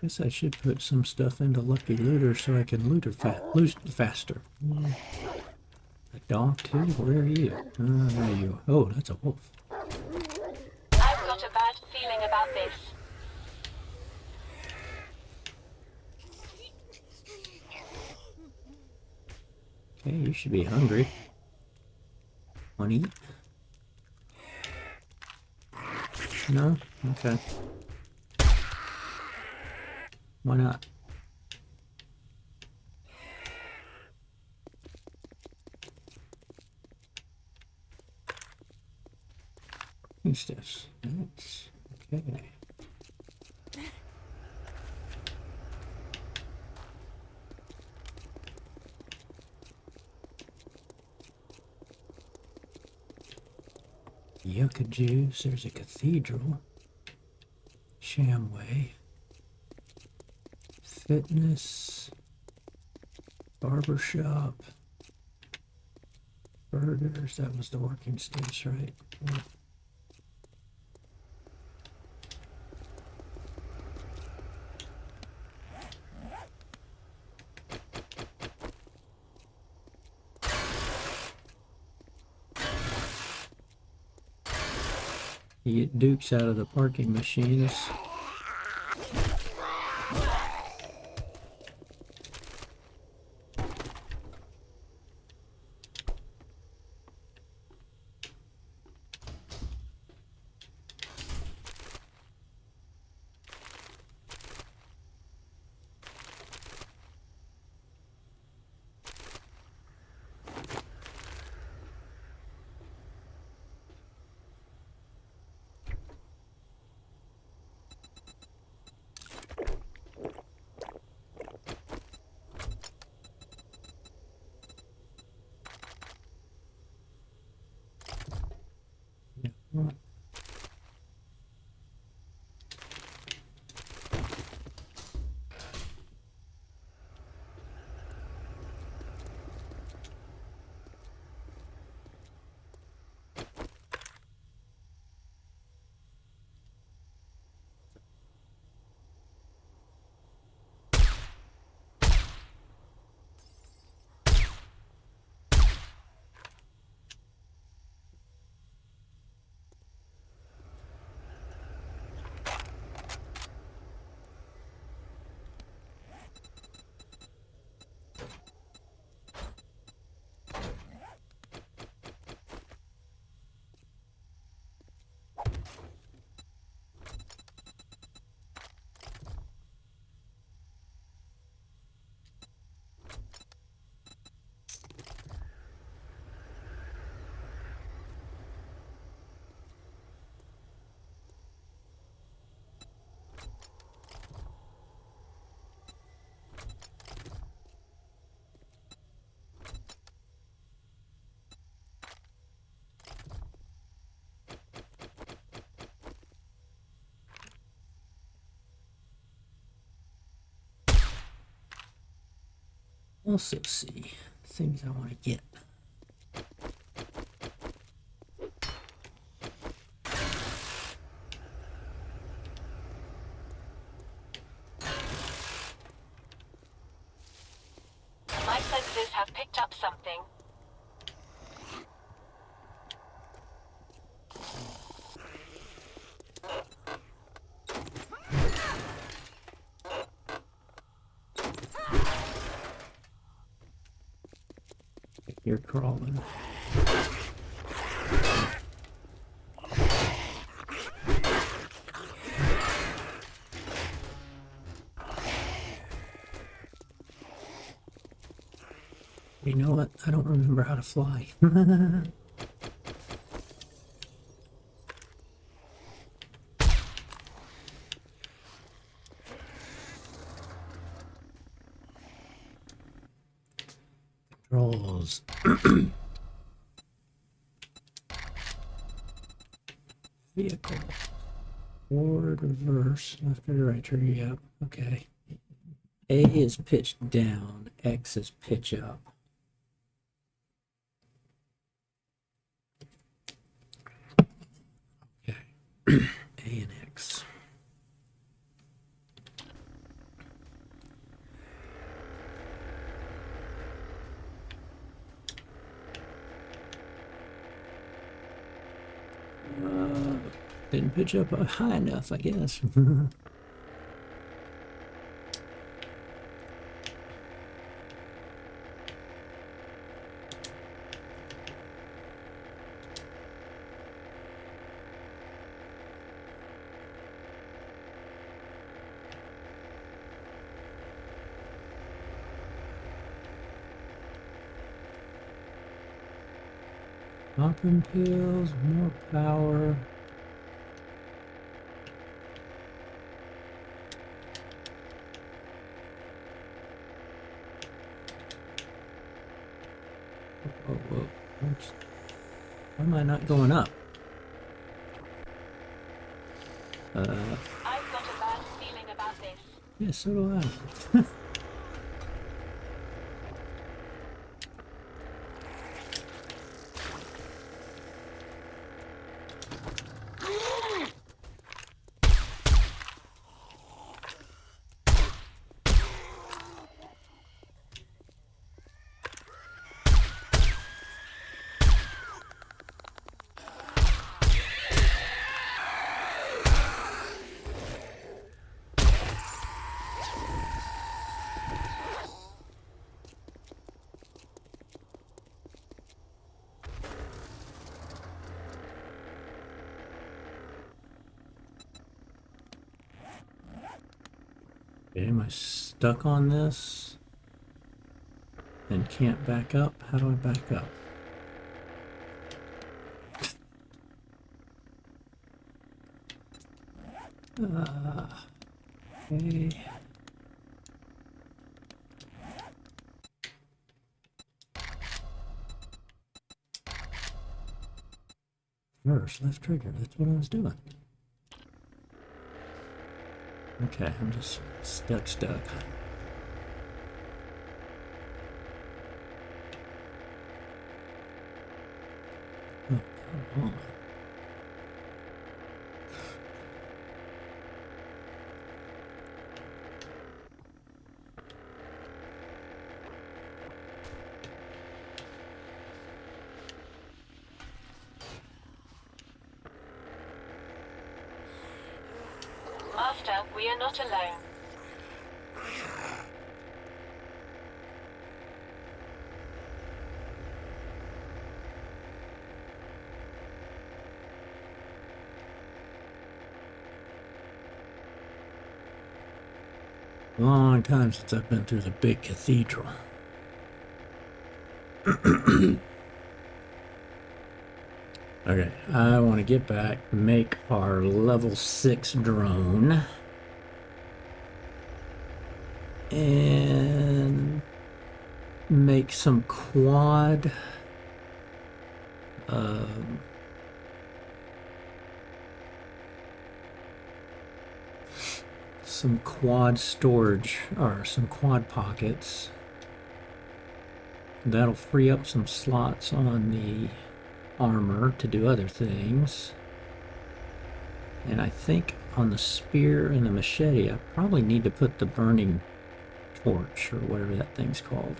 Guess I should put some stuff into Lucky Looter so I can loot faster. A dog too? Where are you? There you are. Oh, that's a wolf. I've got a bad feeling about this. Okay, you should be hungry. Want to eat? No? Okay. Why not? Stuffs. That's okay. Yucca juice. There's a cathedral. Shamway. Fitness. Barbershop. Burgers. That was the working stage, right? Yeah. You get dukes out of the parking machines. Yeah. also see things I want to get. My senses have picked up something. You're crawling. You know what? I don't remember how to fly. Controls. Vehicle. Forward, reverse, left or right trigger. Yep. Okay. A is pitch down. X is pitch up. Okay. A and X. Didn't pitch up high enough, I guess. Popping pills, more power. Whoa. Why am I not going up? I've got a bad feeling about this. Yeah, so do I. Okay, am I stuck on this and can't back up? How do I back up? Okay. Reverse, left trigger, that's what I was doing. Okay, I'm just stuck. Oh, come on. Master, we are not alone. Long time since I've been through the big cathedral. Okay, I want to get back, make our level 6 drone, and make some quad storage, or some quad pockets, That'll free up some slots on the armor to do other things. And I think on the spear and the machete, I probably need to put the burning torch, or whatever that thing's called.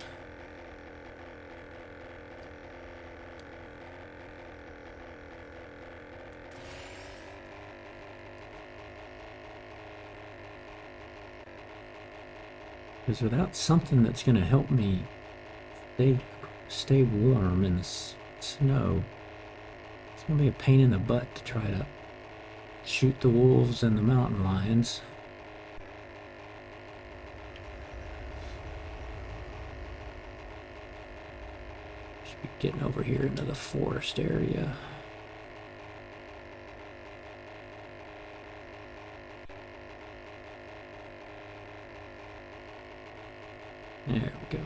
Because without something that's going to help me stay warm in the snow, it's going to be a pain in the butt to try to shoot the wolves and the mountain lions. Should be getting over here into the forest area. There we go.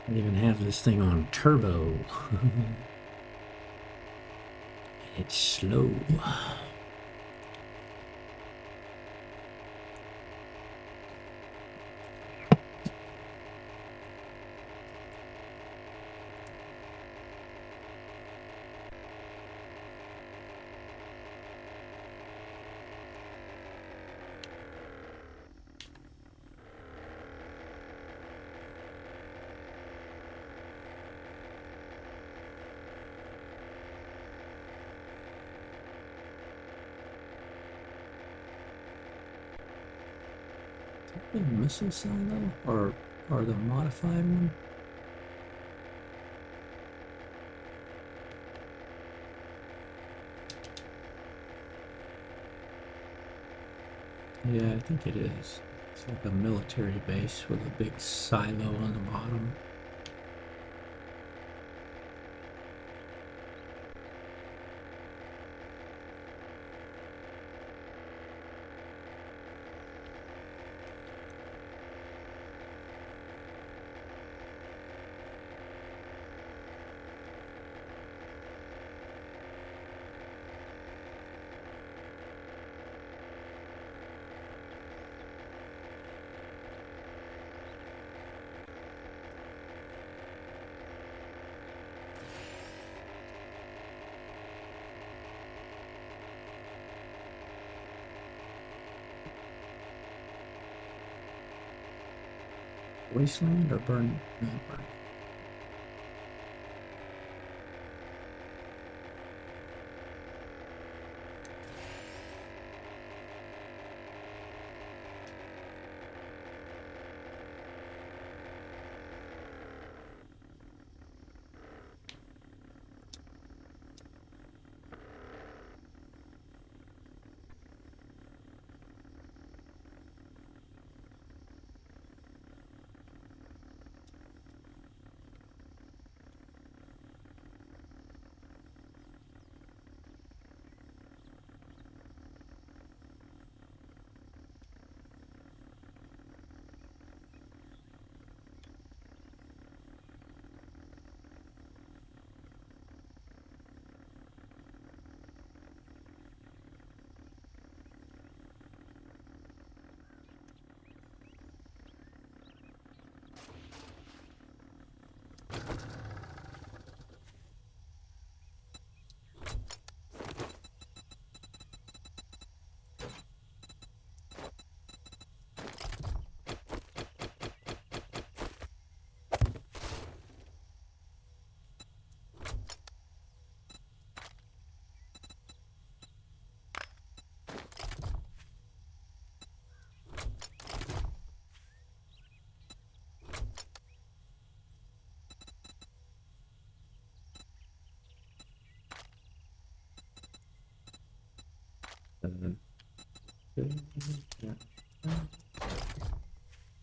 I even have this thing on turbo. It's slow. The missile silo, or the modified one? Yeah, I think it is. It's like a military base with a big silo on the bottom. Wasteland or burn? No, burn.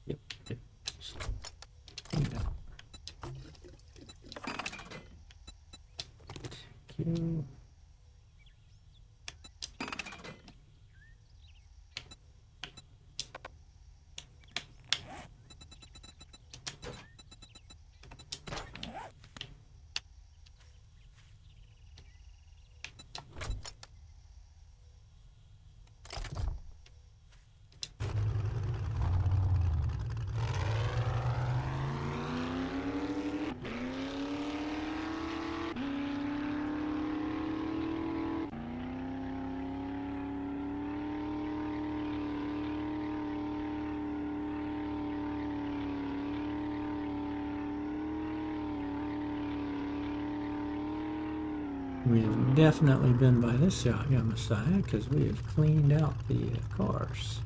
Yep. Cleaned out. Thank you. We have definitely been by this shotgun Messiah because we have cleaned out the cars.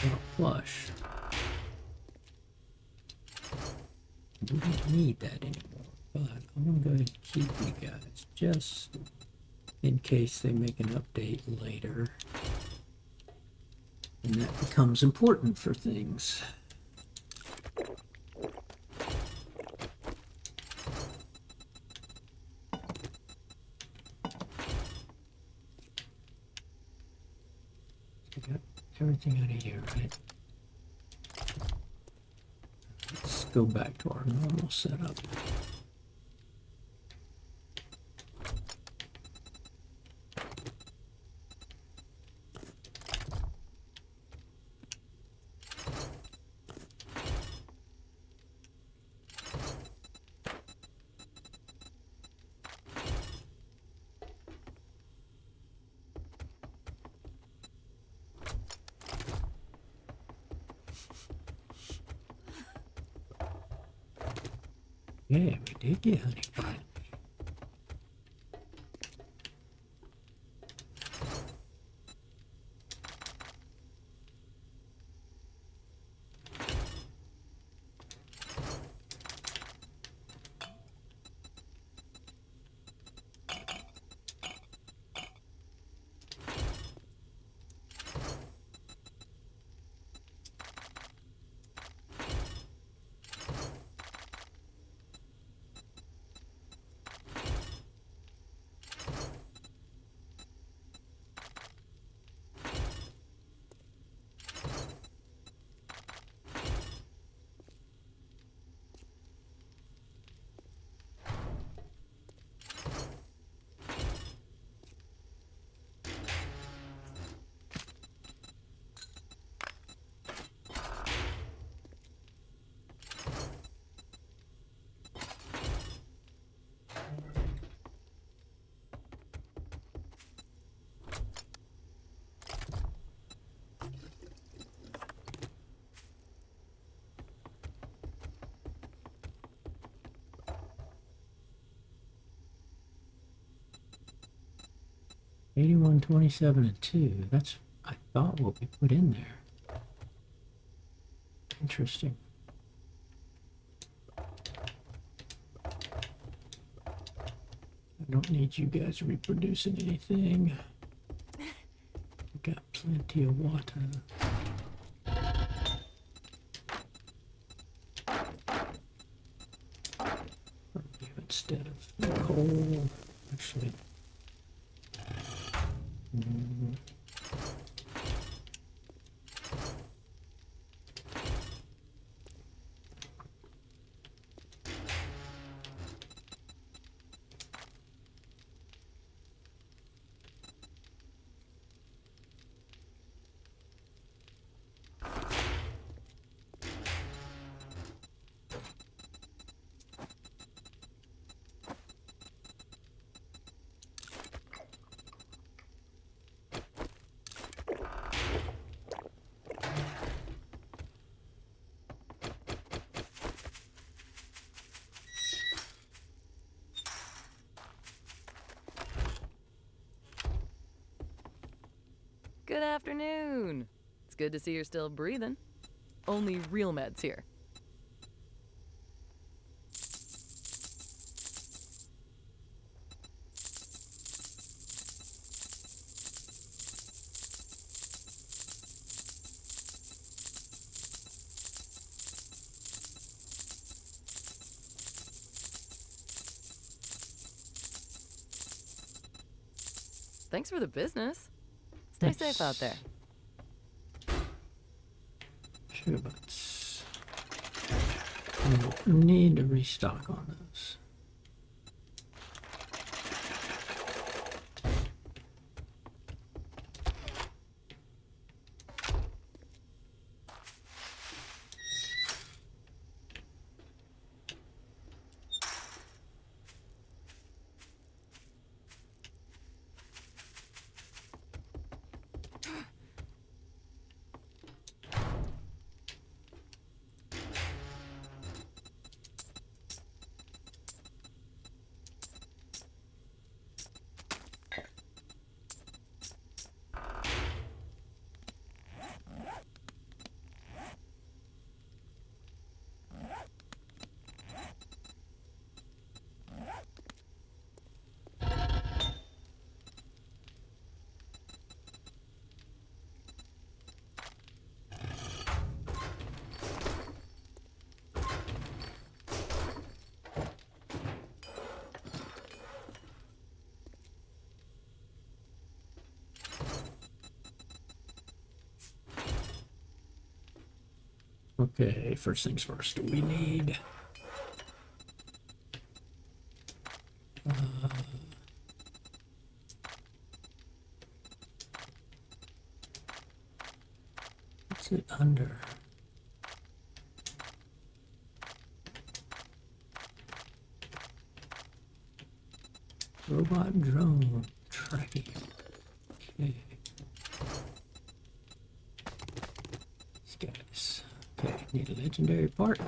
Not flush. We don't need that anymore, but I'm gonna go ahead and keep you guys just in case they make an update later. And that becomes important for things. We got everything out of here, right? Let's go back to our normal setup. Yeah, we did get honey finally. $81, $27, and 2. That's, I thought, what we put in there. Interesting. I don't need you guys reproducing anything. Got plenty of water. Instead of coal, actually. Good afternoon. It's good to see you're still breathing. Only real meds here. Thanks for the business. Stay safe out there. Sure, but we need to restock on those. Okay, first things first, we need what's it under? Robot drone tracking. Okay. These guys. Okay, need a legendary part.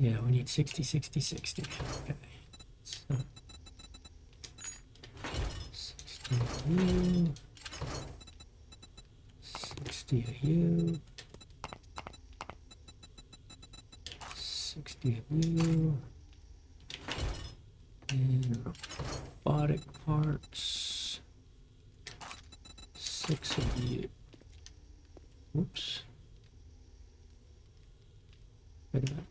Yeah, we need 60, 60, 60. Okay. So 60 of you. 60 of you. 60 of you. And robotic parts. 6 of you. Whoops. Wait a minute.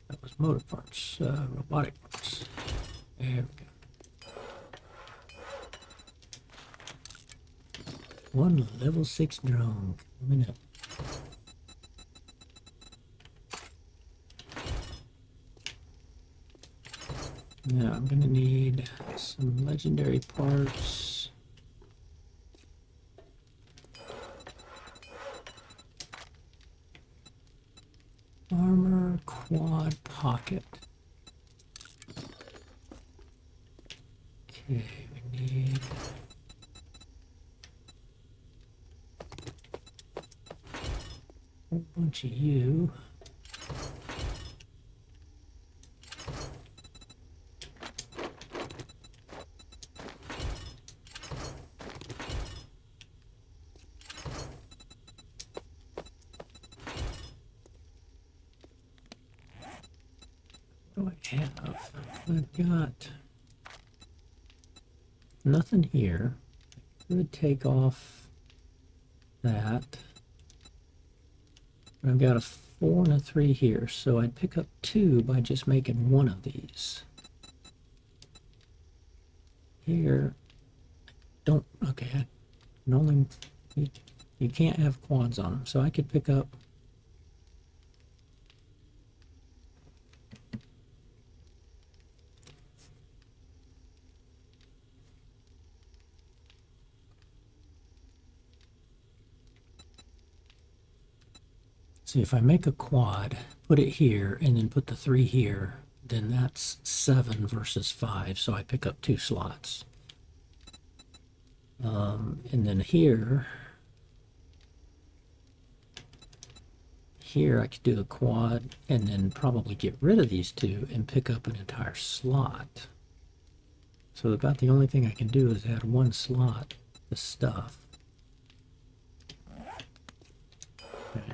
That was motor parts, robotic parts. There we go. One level 6 drone coming up. Now I'm gonna need some legendary parts. Armor quad pocket. Okay, we need a whole bunch of you. What do I have? I've got nothing here. I could take off that. I've got a 4 and a 3 here, so I'd pick up 2 by just making one of these. Here, don't, okay, I can only, you can't have quads on them, so I could pick up see, if I make a quad, put it here, and then put the 3 here, then that's 7 versus 5, so I pick up 2 slots. And then here I could do a quad, and then probably get rid of these 2 and pick up an entire slot. So about the only thing I can do is add 1 slot to stuff. Okay.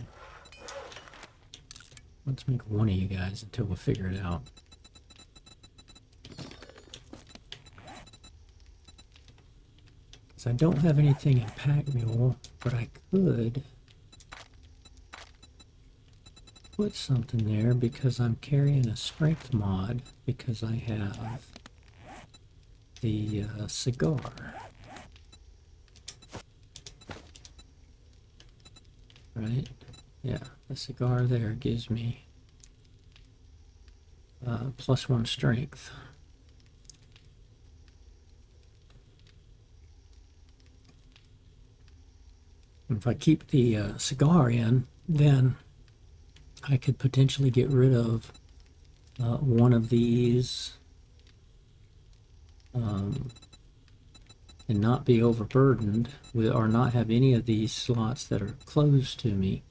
Let's make one of you guys until we figure it out. So I don't have anything in Pack Mule, but I could put something there because I'm carrying a strength mod because I have the cigar. Right? Yeah, the cigar there gives me +1 strength. And if I keep the cigar in, then I could potentially get rid of one of these and not be overburdened with, or not have any of these slots that are closed to me,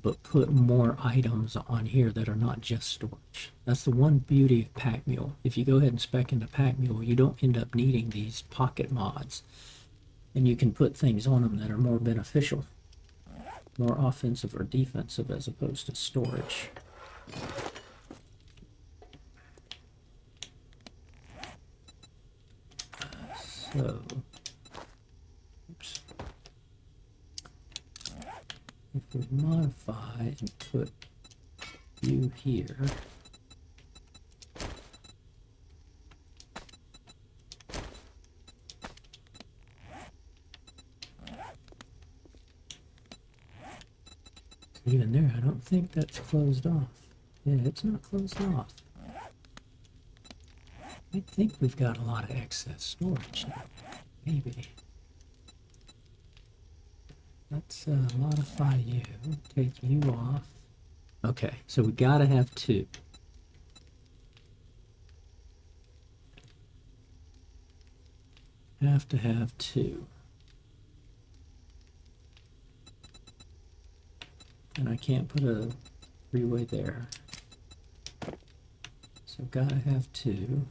but put more items on here that are not just storage. That's the one beauty of Pack Mule. If you go ahead and spec into Pack Mule, you don't end up needing these pocket mods, and you can put things on them that are more beneficial, more offensive or defensive as opposed to storage. So, oops. If we modify and put you here, even there, I don't think that's closed off. Yeah, it's not closed off. I think we've got a lot of excess storage now. Maybe. Let's modify you, take you off. Okay, so we gotta have 2. Have to have 2. And I can't put a freeway there. So gotta have two.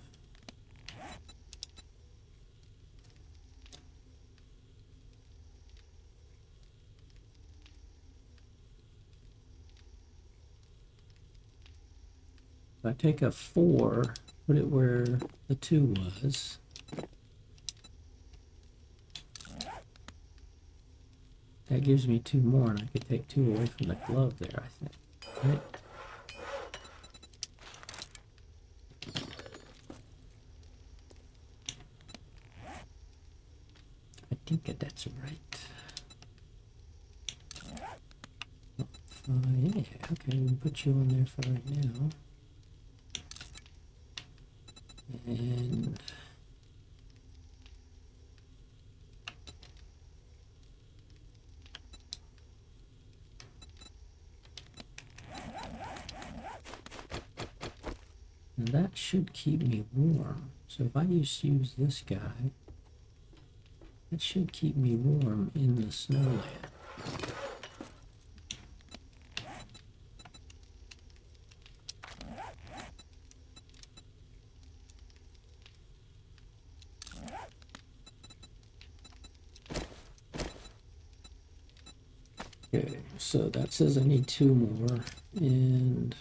If I take a 4, put it where the 2 was. That gives me 2 more, and I could take 2 away from the glove there, I think. Right? I think that that's right. Yeah, okay, we can put you on there for right now. And that should keep me warm. So if I just use this guy, it should keep me warm in the snowland. Okay, so that says I need 2 more, and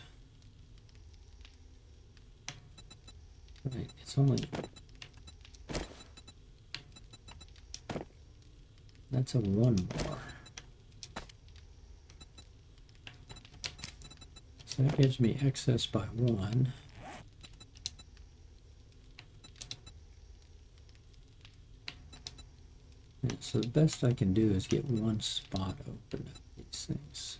right, it's only, that's a 1 more. So that gives me excess by 1. And so the best I can do is get 1 spot open at these things.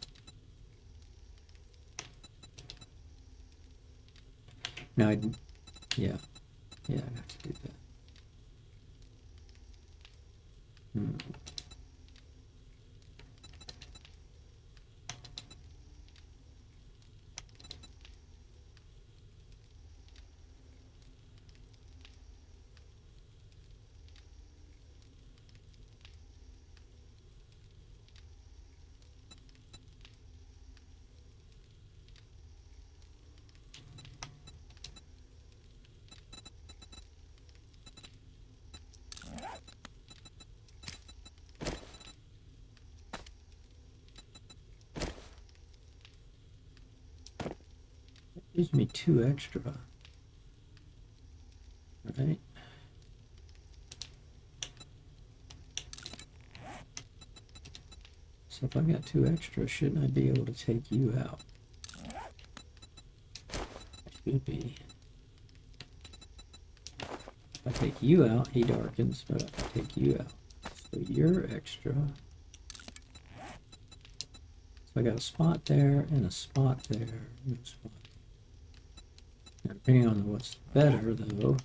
Now, yeah, I have to do that. Gives me 2 extra. Right? So if I got 2 extra, shouldn't I be able to take you out? Should be. If I take you out, he darkens, but if I take you out, so you're extra. So I got a spot there and a spot there. No spot. Now, depending on what's better, though.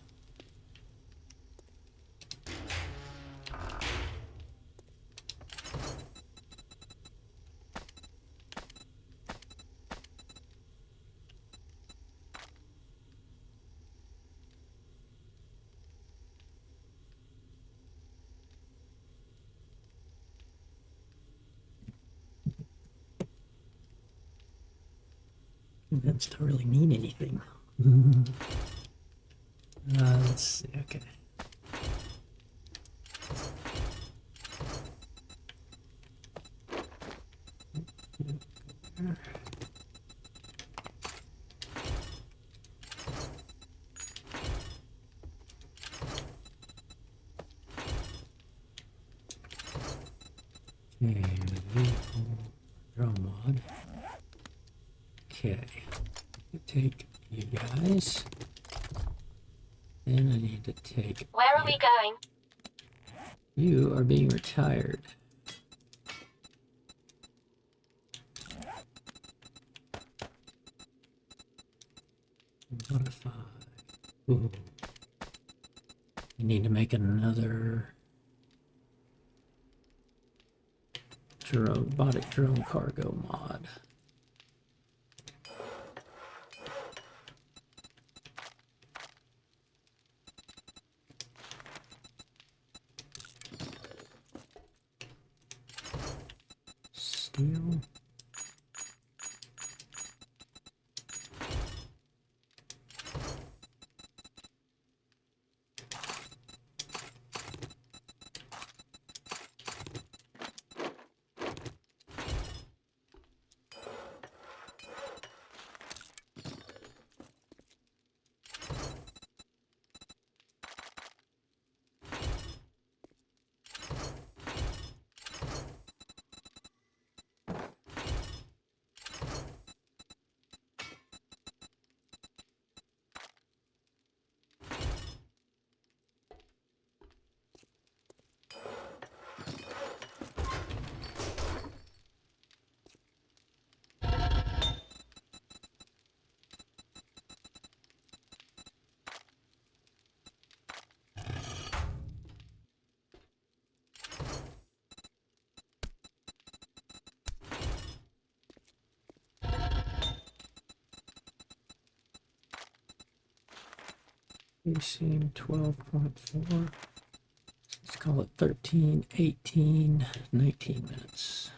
Events don't really mean anything. Let's see, okay. Okay, vehicle draw mod. Okay, take you guys. Then I need to take. Where are we going? You are being retired. Modify. Ooh. I need to make another robotic drone cargo mod. Steel. Spacing 12.4. Let's call it 13, 18, 19 minutes.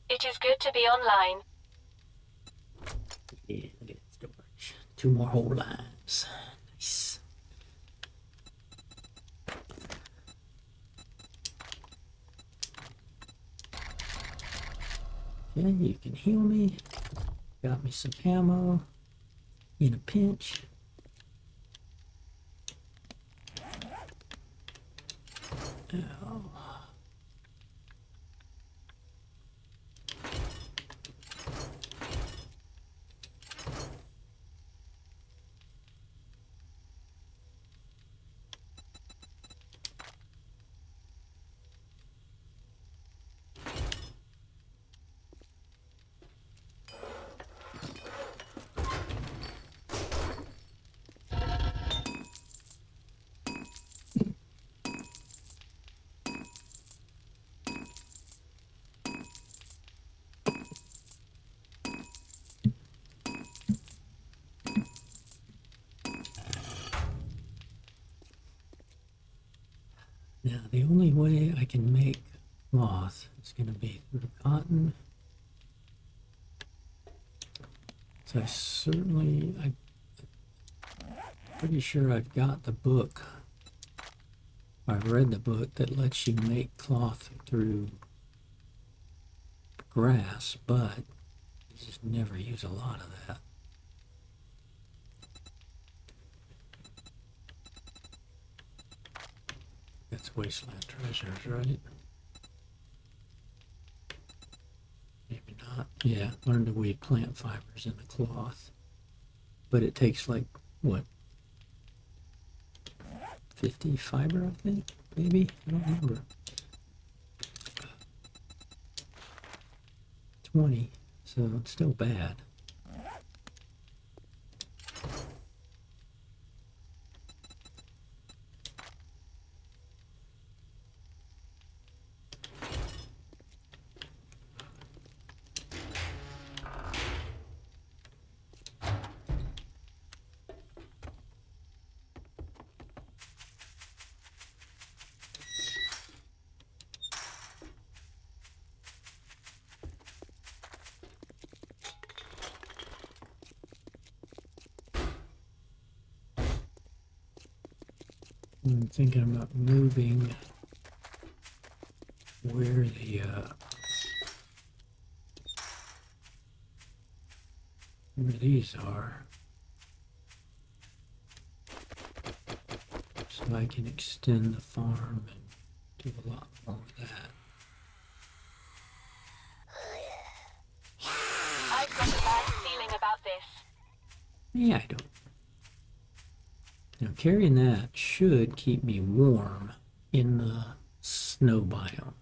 It is good to be online. Yeah, look at that storage. 2 more whole lines. Nice. Okay, you can heal me. Got me some ammo in a pinch. Ow. Now, the only way I can make cloth is going to be through cotton. So I'm pretty sure I've got the book. I've read the book that lets you make cloth through grass, but you just never use a lot of that. That's Wasteland Treasures, right? Maybe not. Yeah, learn to weave plant fibers in the cloth. But it takes like, what, 50 fiber, I think? Maybe? I don't remember. 20, so it's still bad. I'm thinking about moving where these are, so I can extend the farm and do a lot more of that. I've got a bad feeling about this. Yeah, I don't. Now, carrying that should keep me warm in the snow biome.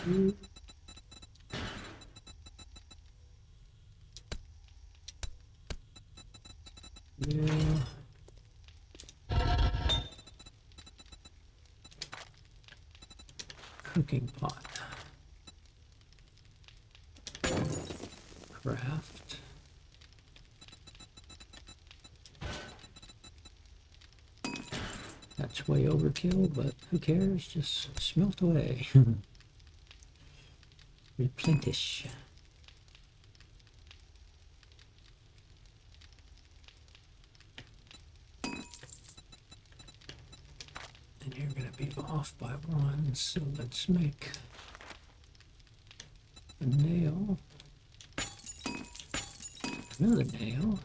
Yeah. Cooking pot. Craft. That's way overkill, but who cares? Just smelt away. Replenish. And you're going to be off by 1, so let's make a nail. Another nail.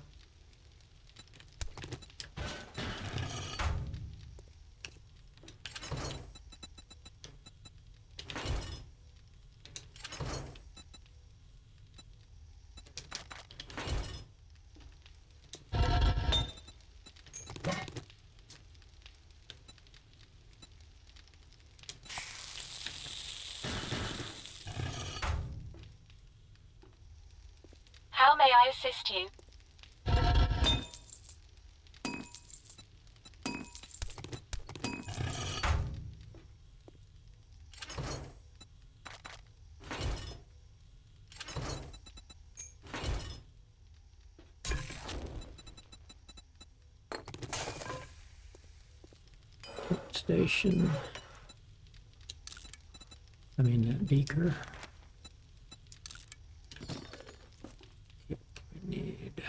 How may I assist you? Station. I mean that beaker. Yep, we need.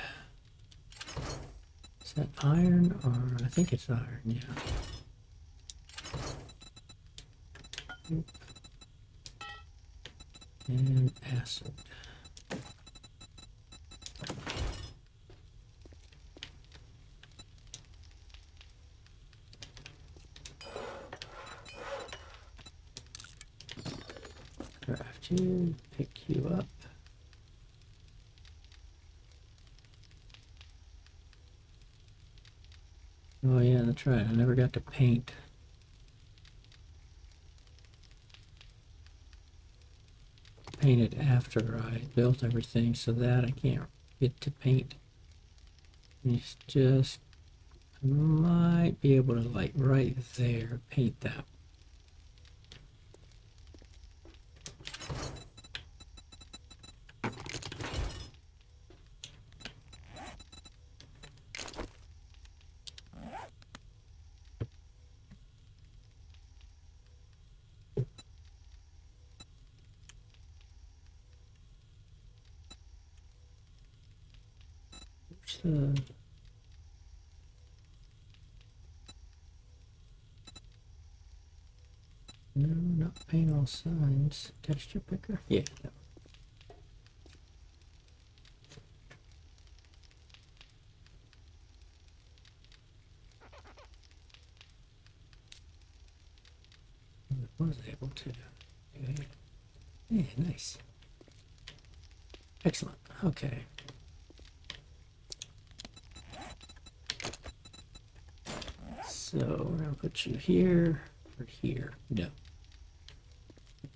Is that iron or I think it's iron, yeah. Yep. And acid. Craft you, pick you up. Oh yeah, that's right. I never got to paint. Painted after I built everything, so that I can't get to paint. It's just I might be able to like right there paint that. Where's the no, not paint all signs. Texture picker? Yeah. That one. I was able to. Yeah, nice. Excellent. Okay. So we're gonna put you here or here. No.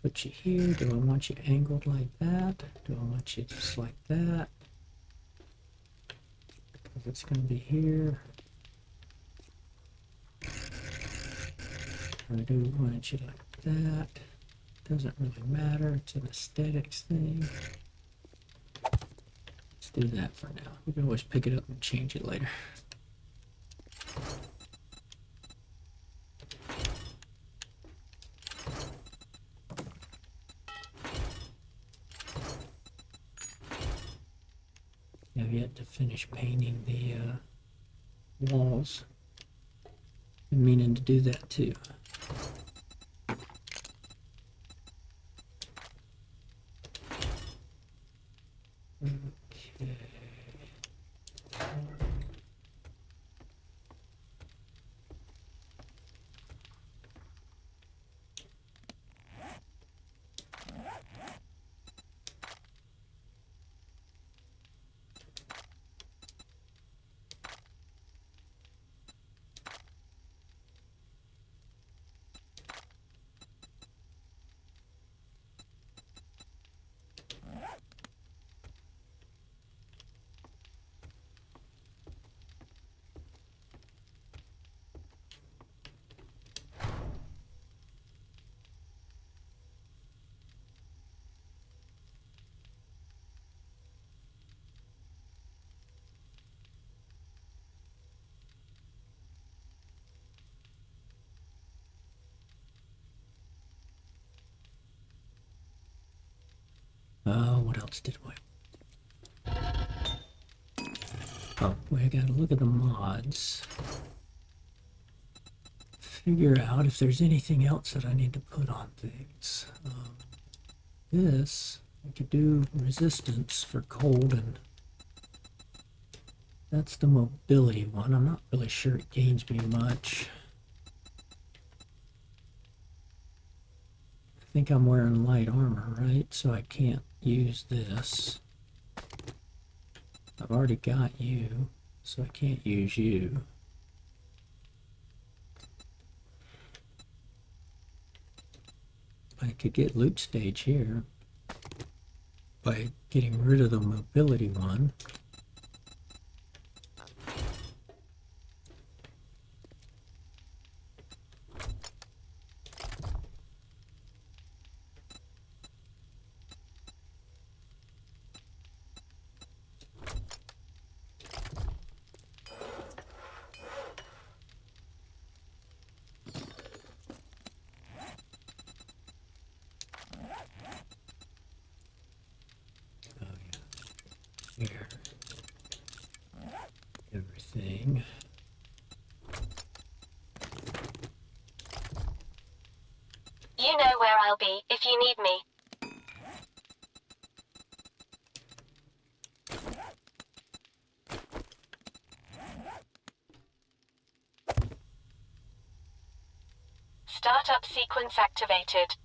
Put you here. Do I want you angled like that? Do I want you just like that? Because it's going to be here. Or do I want you like that? Doesn't really matter. It's an aesthetics thing. Let's do that for now. We can always pick it up and change it later. I've yet to finish painting the walls. I'm meaning to do that too. Okay. What else did we? Oh, we gotta look at the mods. Figure out if there's anything else that I need to put on things. This, I could do resistance for cold, and that's the mobility one. I'm not really sure it gains me much. I think I'm wearing light armor, right? So I can't use this. I've already got you, so I can't use you. I could get loot stage here by getting rid of the mobility one. Here. Everything. You know where I'll be if you need me. Startup sequence activated.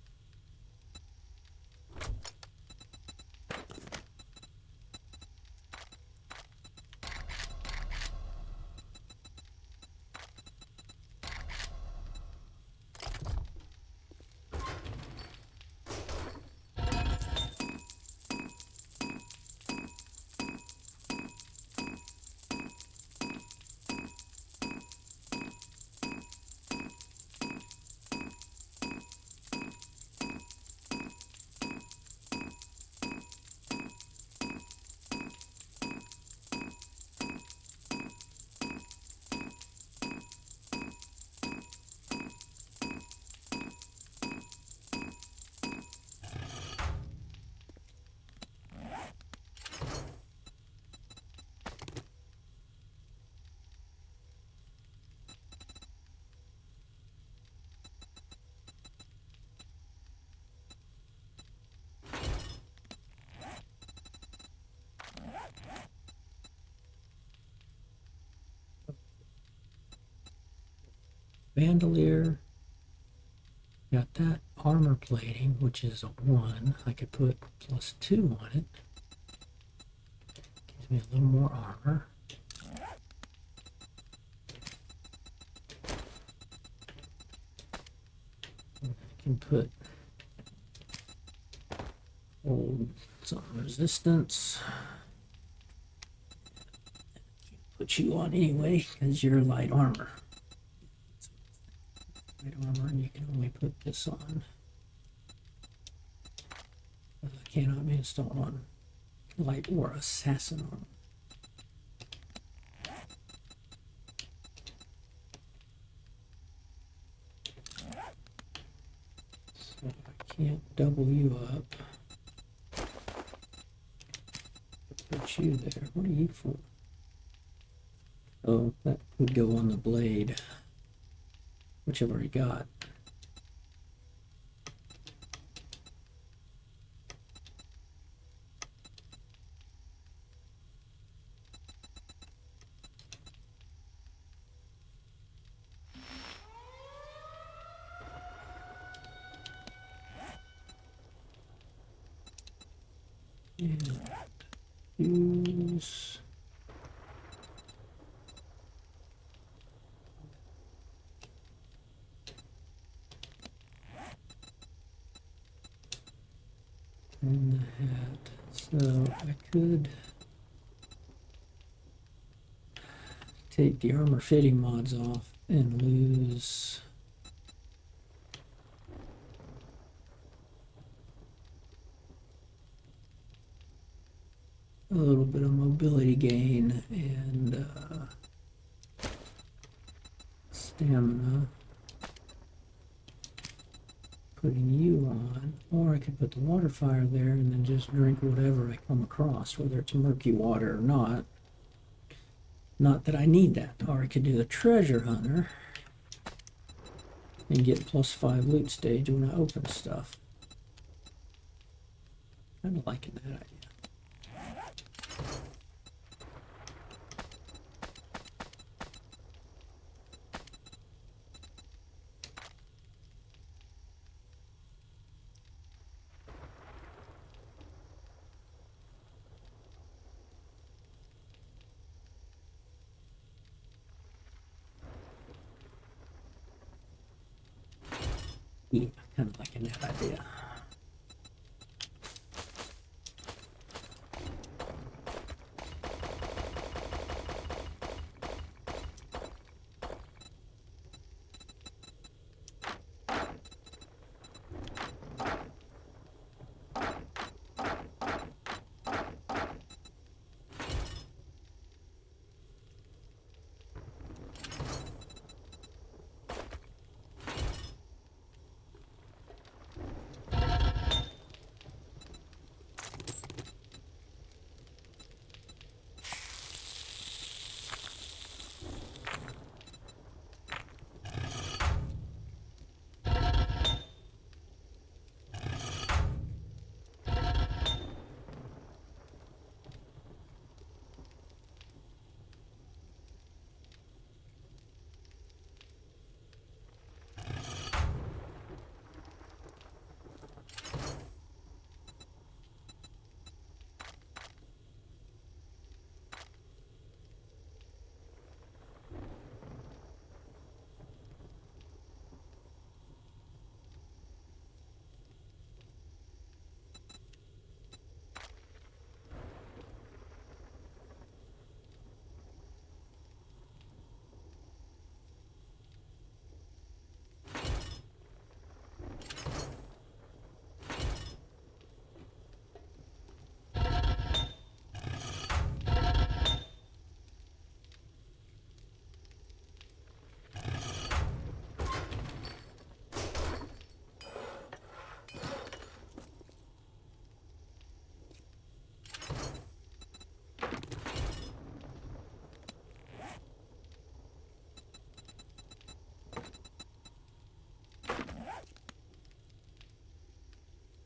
Bandolier. Got that armor plating, which is a 1. I could put +2 on it. Gives me a little more armor. I can put some resistance. Put you on anyway because you're light armor. Light armor, and you can only put this on. Cannot be installed on light or assassin armor. So I can't double you up. Put you there. What are you for? Oh, that would go on the blade, which I've already got. And use and the hat. So I could take the armor fitting mods off and lose a little bit of mobility gain and stamina. Putting you on, or I could put the water fire there and then just drink whatever I come across, whether it's murky water or not. Not that I need that. Or I could do the treasure hunter and get +5 loot stage when I open stuff. Kind of liking that idea. Yeah, kind of liking that idea.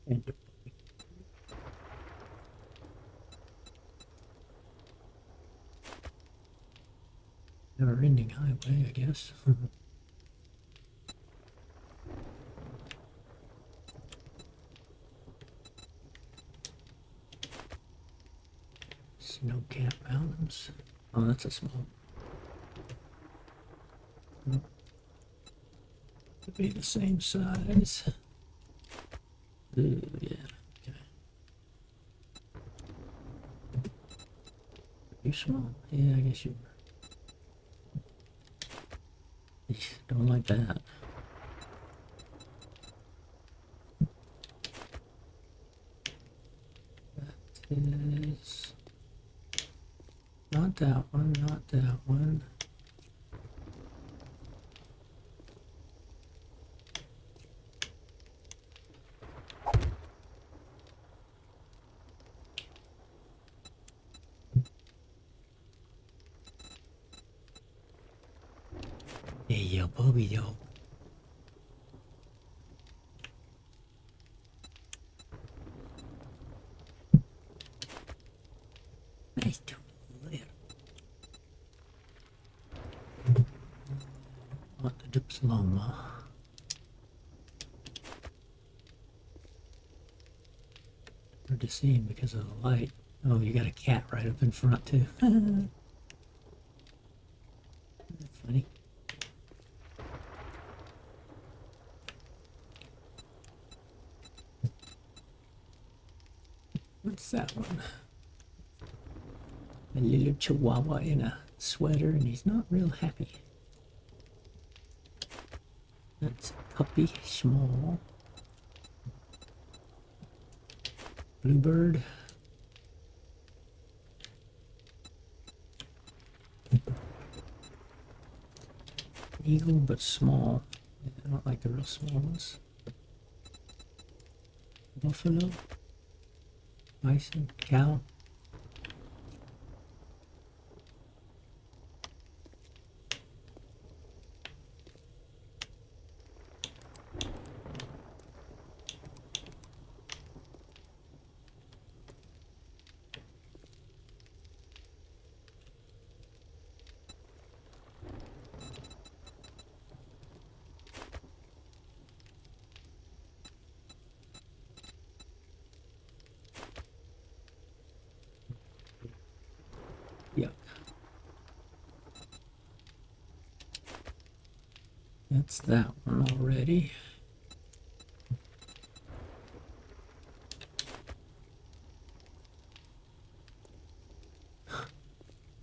And never-ending highway, I guess. Snow-capped mountains. Oh, that's a small. Could be the same size. Ooh, yeah. Okay. You small? Yeah, I guess you were. Don't like that. That is not that one, not that one. Hey, yo, Bobby, yo. Nice to live. What the diploma? Hard to see him because of the light. Oh, you got a cat right up in front too. Funny. What's that one? A little chihuahua in a sweater, and he's not real happy. That's a puppy, small. Bluebird. Eagle, but small. Yeah, I don't like the real small ones. Buffalo? Bison? Cow? Yuck. That's that one already.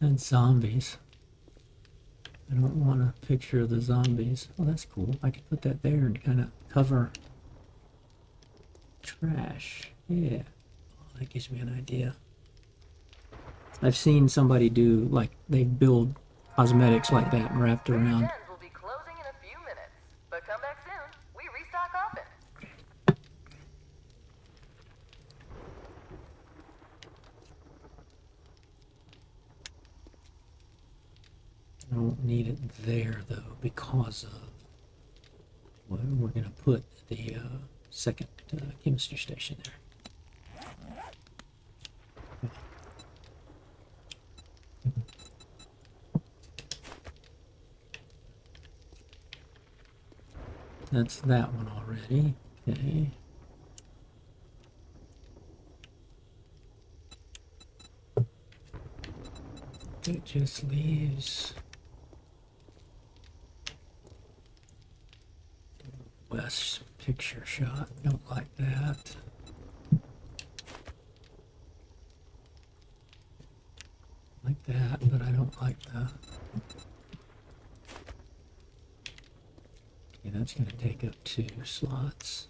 And zombies. I don't want a picture of the zombies. Oh, that's cool. I could put that there and kind of cover trash. Yeah. Oh, that gives me an idea. I've seen somebody do, like, they build cosmetics like that wrapped Trader around. Jen's will be closing in a few minutes, but come back soon. We restock often. I don't need it there, though, because of what we're going to put the second chemistry station there. That's that one already. Okay. It just leaves West picture shot. Don't like that. Like that, but I don't like that. Okay, that's going to take up 2 slots,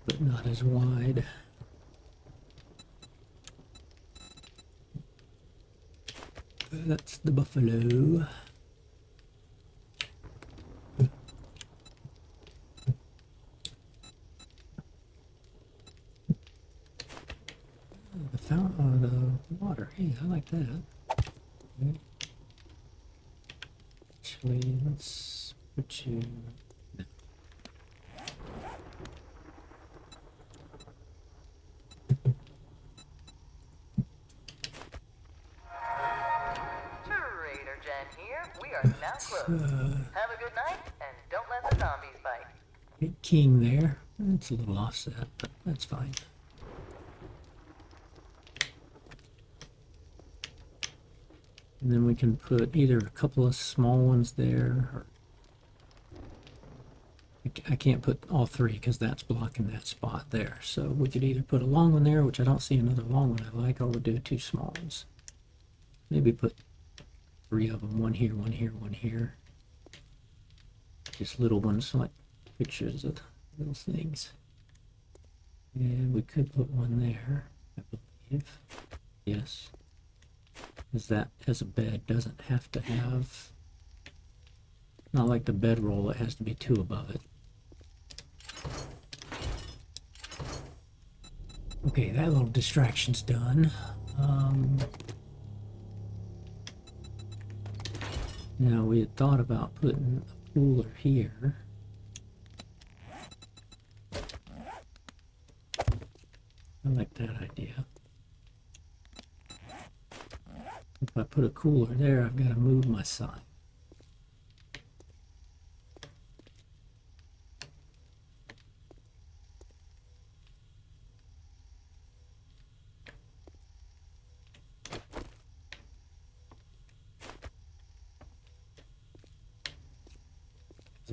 but not as wide. That's the buffalo. The fountain, the water. Hey, I like that. Okay. Actually, let's put you. No. Trader Jen here. We are now closed. Have a good night, and don't let the zombies bite. Hit king there. It's a little offset, but that's fine. And then we can put either a couple of small ones there, or I can't put all 3 because that's blocking that spot there. So we could either put a long one there, which I don't see another long one I like, or we'll do 2 small ones. Maybe put 3 of them, one here, one here, one here. Just little ones, like pictures of little things. And we could put one there, I believe. Yes. Because that, as a bed, doesn't have to have, not like the bedroll, it has to be 2 above it. Okay, that little distraction's done. Now we had thought about putting a cooler here. I like that idea. If I put a cooler there, I've got to move my sign.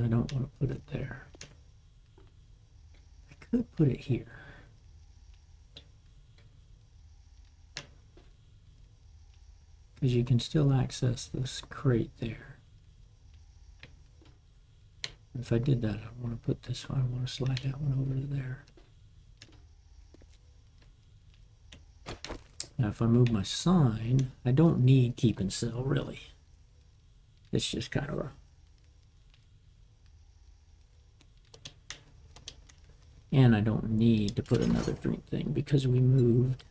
I don't want to put it there. I could put it here. Because you can still access this crate there. If I did that, I want to put this one, I want to slide that one over to there. Now if I move my sign, I don't need keep and sell really. It's just kind of a And I don't need to put another drink thing because we moved.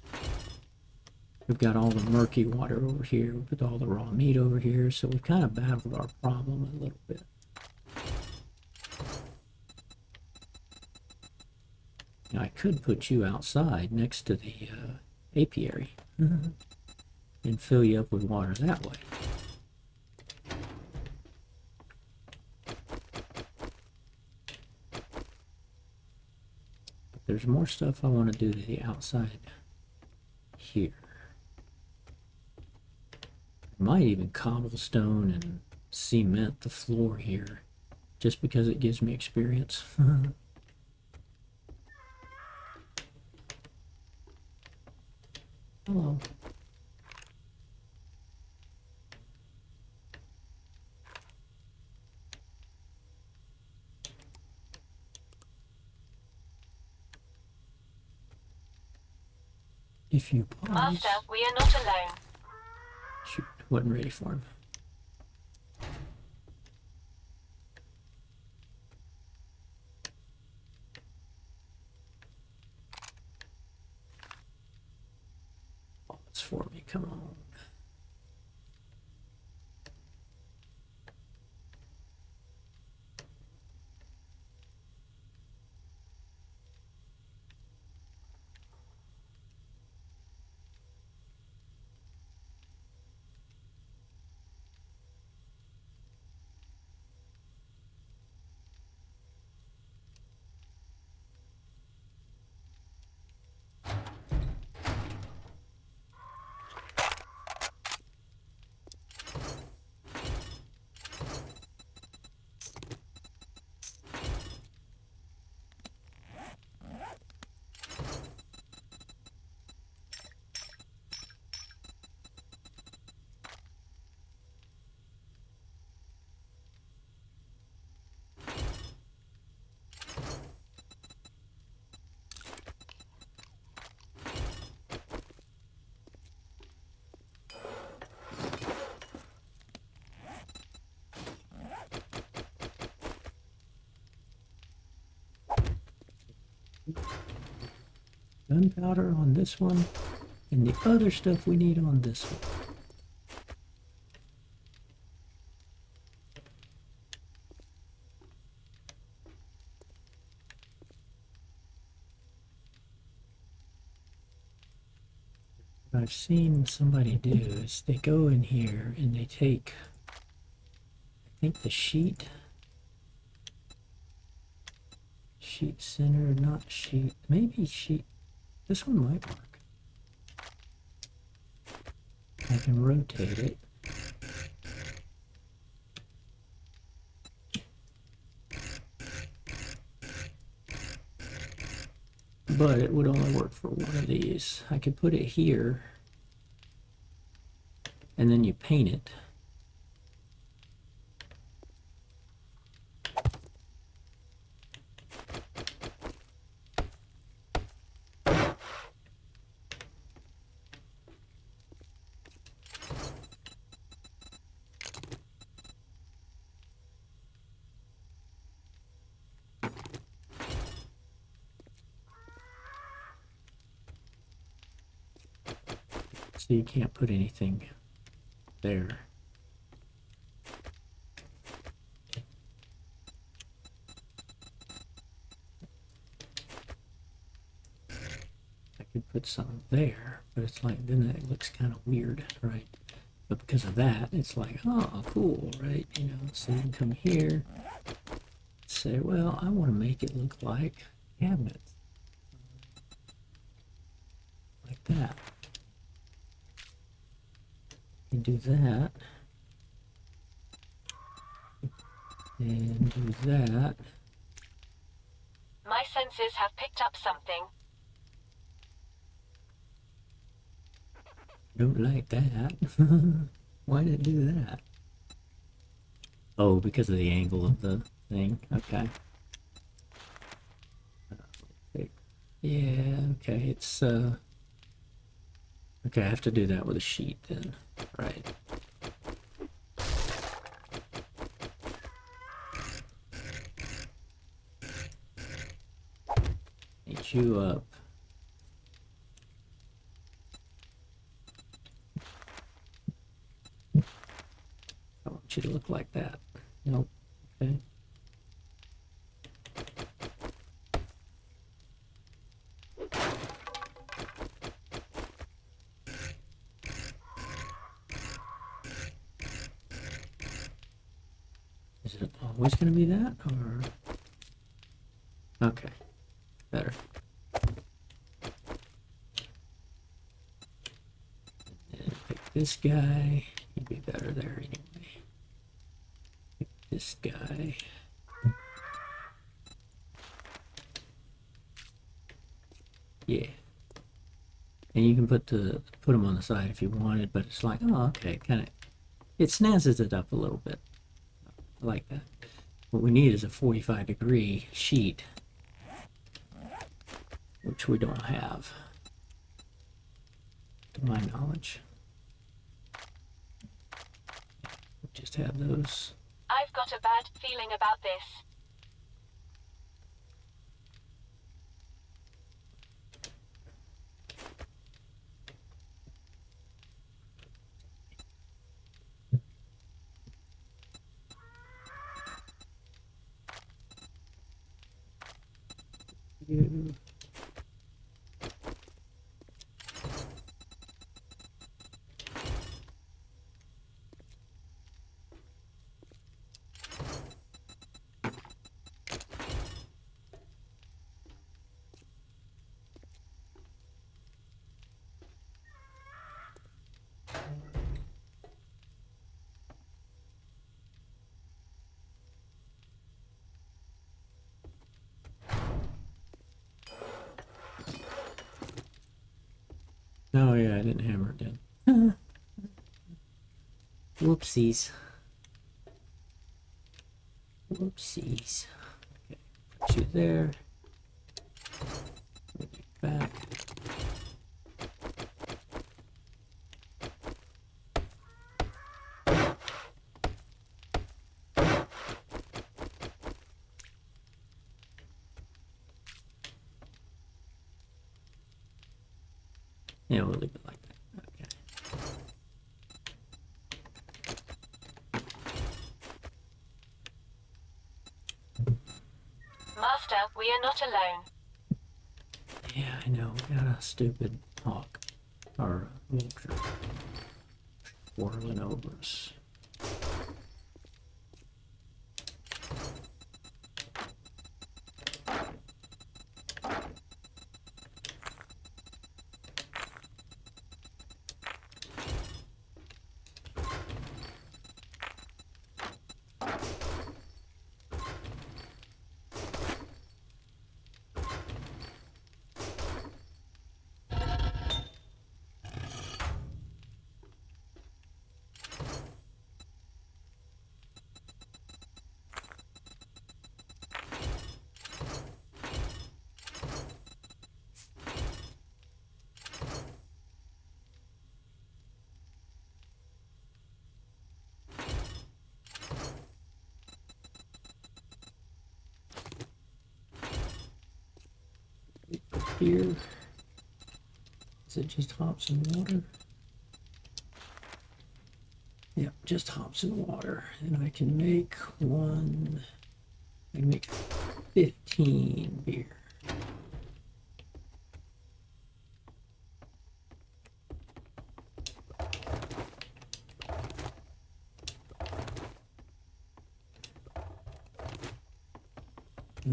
We've got all the murky water over here with all the raw meat over here, so we've kind of battled our problem a little bit. Now I could put you outside next to the apiary and fill you up with water that way. But there's more stuff I want to do to the outside here. I might even cobblestone and cement the floor here just because it gives me experience. Hello. If you pause. Master, we are not alone. Shoot, wasn't ready for him. Pause for me, come on. Gunpowder on this one, and the other stuff we need on this one. What I've seen somebody do is they go in here and they take, I think the sheet center, not sheet, maybe sheet. This one might work. I can rotate it. But it would only work for one of these. I could put it here, and then you paint it. So you can't put anything there. I could put something there, but it's like, then that looks kind of weird, right? But because of that, it's like, oh, cool, right? You know, so you can come here, say, well, I want to make it look like cabinets. Like that. You do that, and do that. My senses have picked up something. Don't like that. Why did it do that? Oh, because of the angle of the thing. Okay. Yeah, okay, it's okay, I have to do that with a sheet then. Right. Get you up. I want you to look like that. Nope. Okay. Is it always going to be that, or? Okay, better. And pick this guy. He'd be better there anyway. Pick this guy. Yeah. And you can put them on the side if you wanted, but it's like, oh, okay, kind of, it snazzes it up a little bit. I like that. What we need is a 45-degree sheet, which we don't have, to my knowledge. We just have those. I've got a bad feeling about this. You. Oh yeah, I didn't hammer it in. Whoopsies. Whoopsies. Okay, put you there. Put you back. Yeah, we'll leave it like that. Okay. Master, we are not alone. Yeah, I know. We got a stupid hawk. Or vulture. Whirling over us. Here. Is it just hops and water? Yep, just hops and water. And I can make one. I can make 15 beer.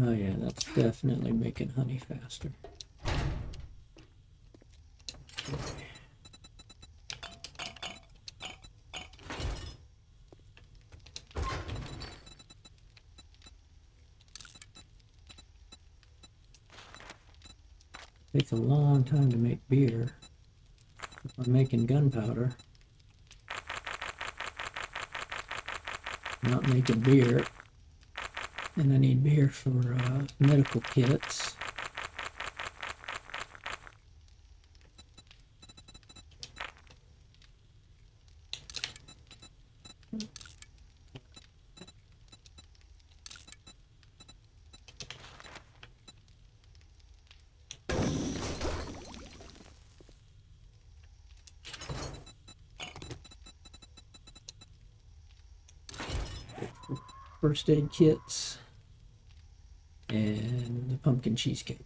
Oh yeah, that's definitely making honey faster. Okay. Takes a long time to make beer. If I'm making gunpowder, I'm not making beer. And I need beer for medical kits. first aid kits, and the pumpkin cheesecake.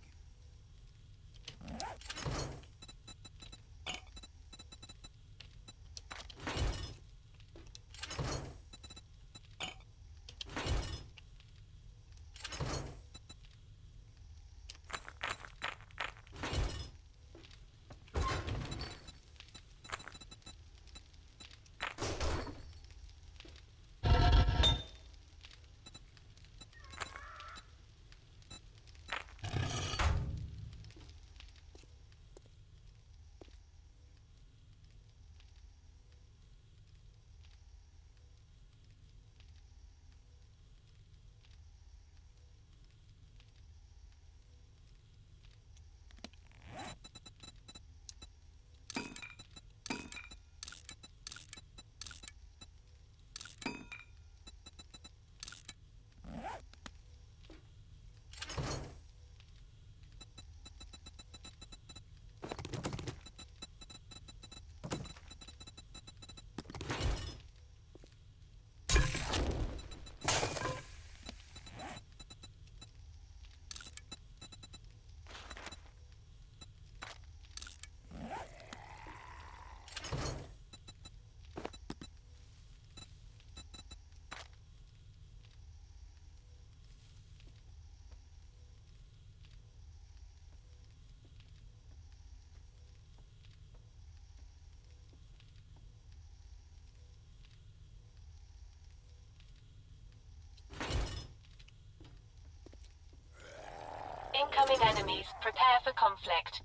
Incoming enemies. Prepare for conflict.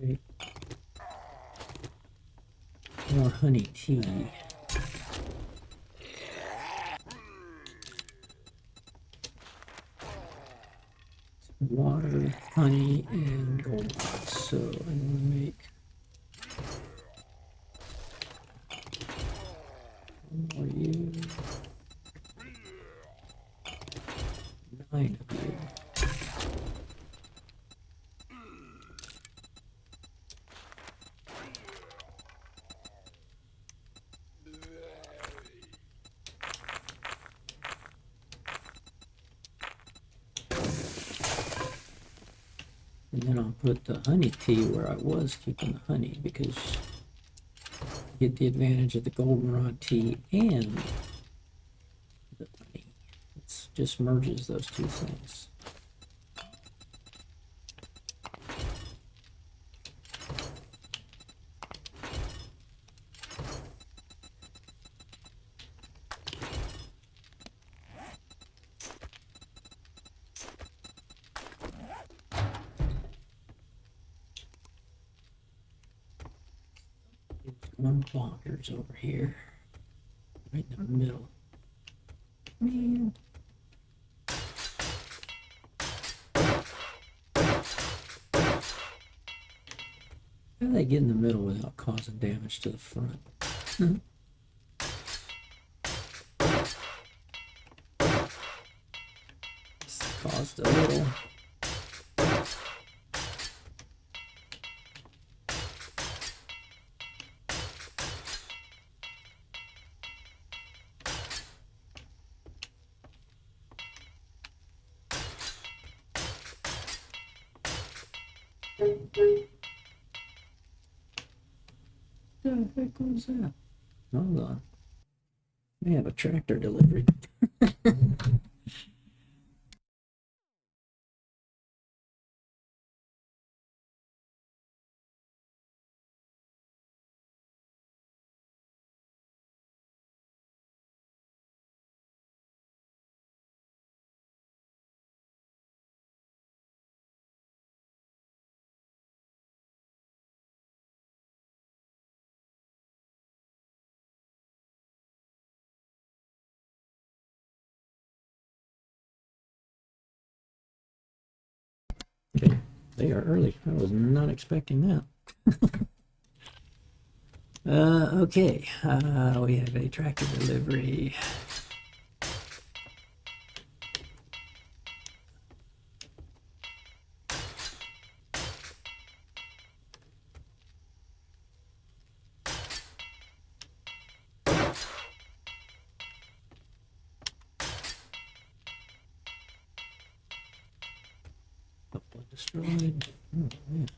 Okay. More honey tea. Water, honey, and gold. So I'm gonna make one more you. 9 of you. And then I'll put the honey tea where I was keeping the honey, because you get the advantage of the goldenrod tea and the honey. It just merges those two things. One bonkers over here, right in the middle. Man. How do they get in the middle without causing damage to the front? This caused a little. What the heck was that? Hold on. We have a tractor delivery. Okay, they are early. I was not expecting that. Okay, we have a tractor delivery. destroyed. Oh, man.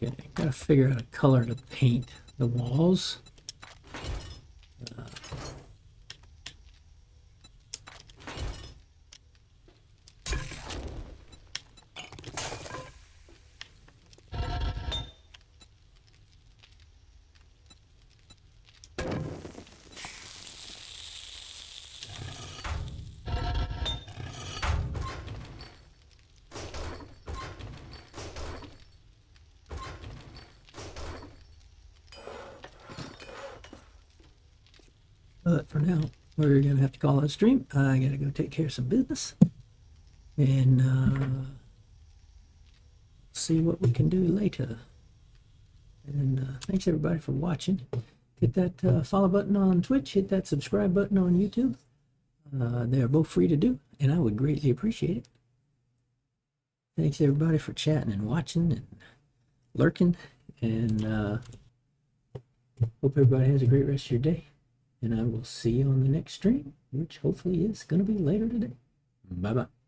Okay, gotta figure out a color to paint the walls. But for now, we're gonna have to call it a stream. I gotta go take care of some business and see what we can do later. And thanks everybody for watching. Hit that follow button on Twitch, hit that subscribe button on YouTube. They are both free to do, and I would greatly appreciate it. Thanks everybody for chatting and watching and lurking, and hope everybody has a great rest of your day. And I will see you on the next stream, which hopefully is going to be later today. Bye-bye.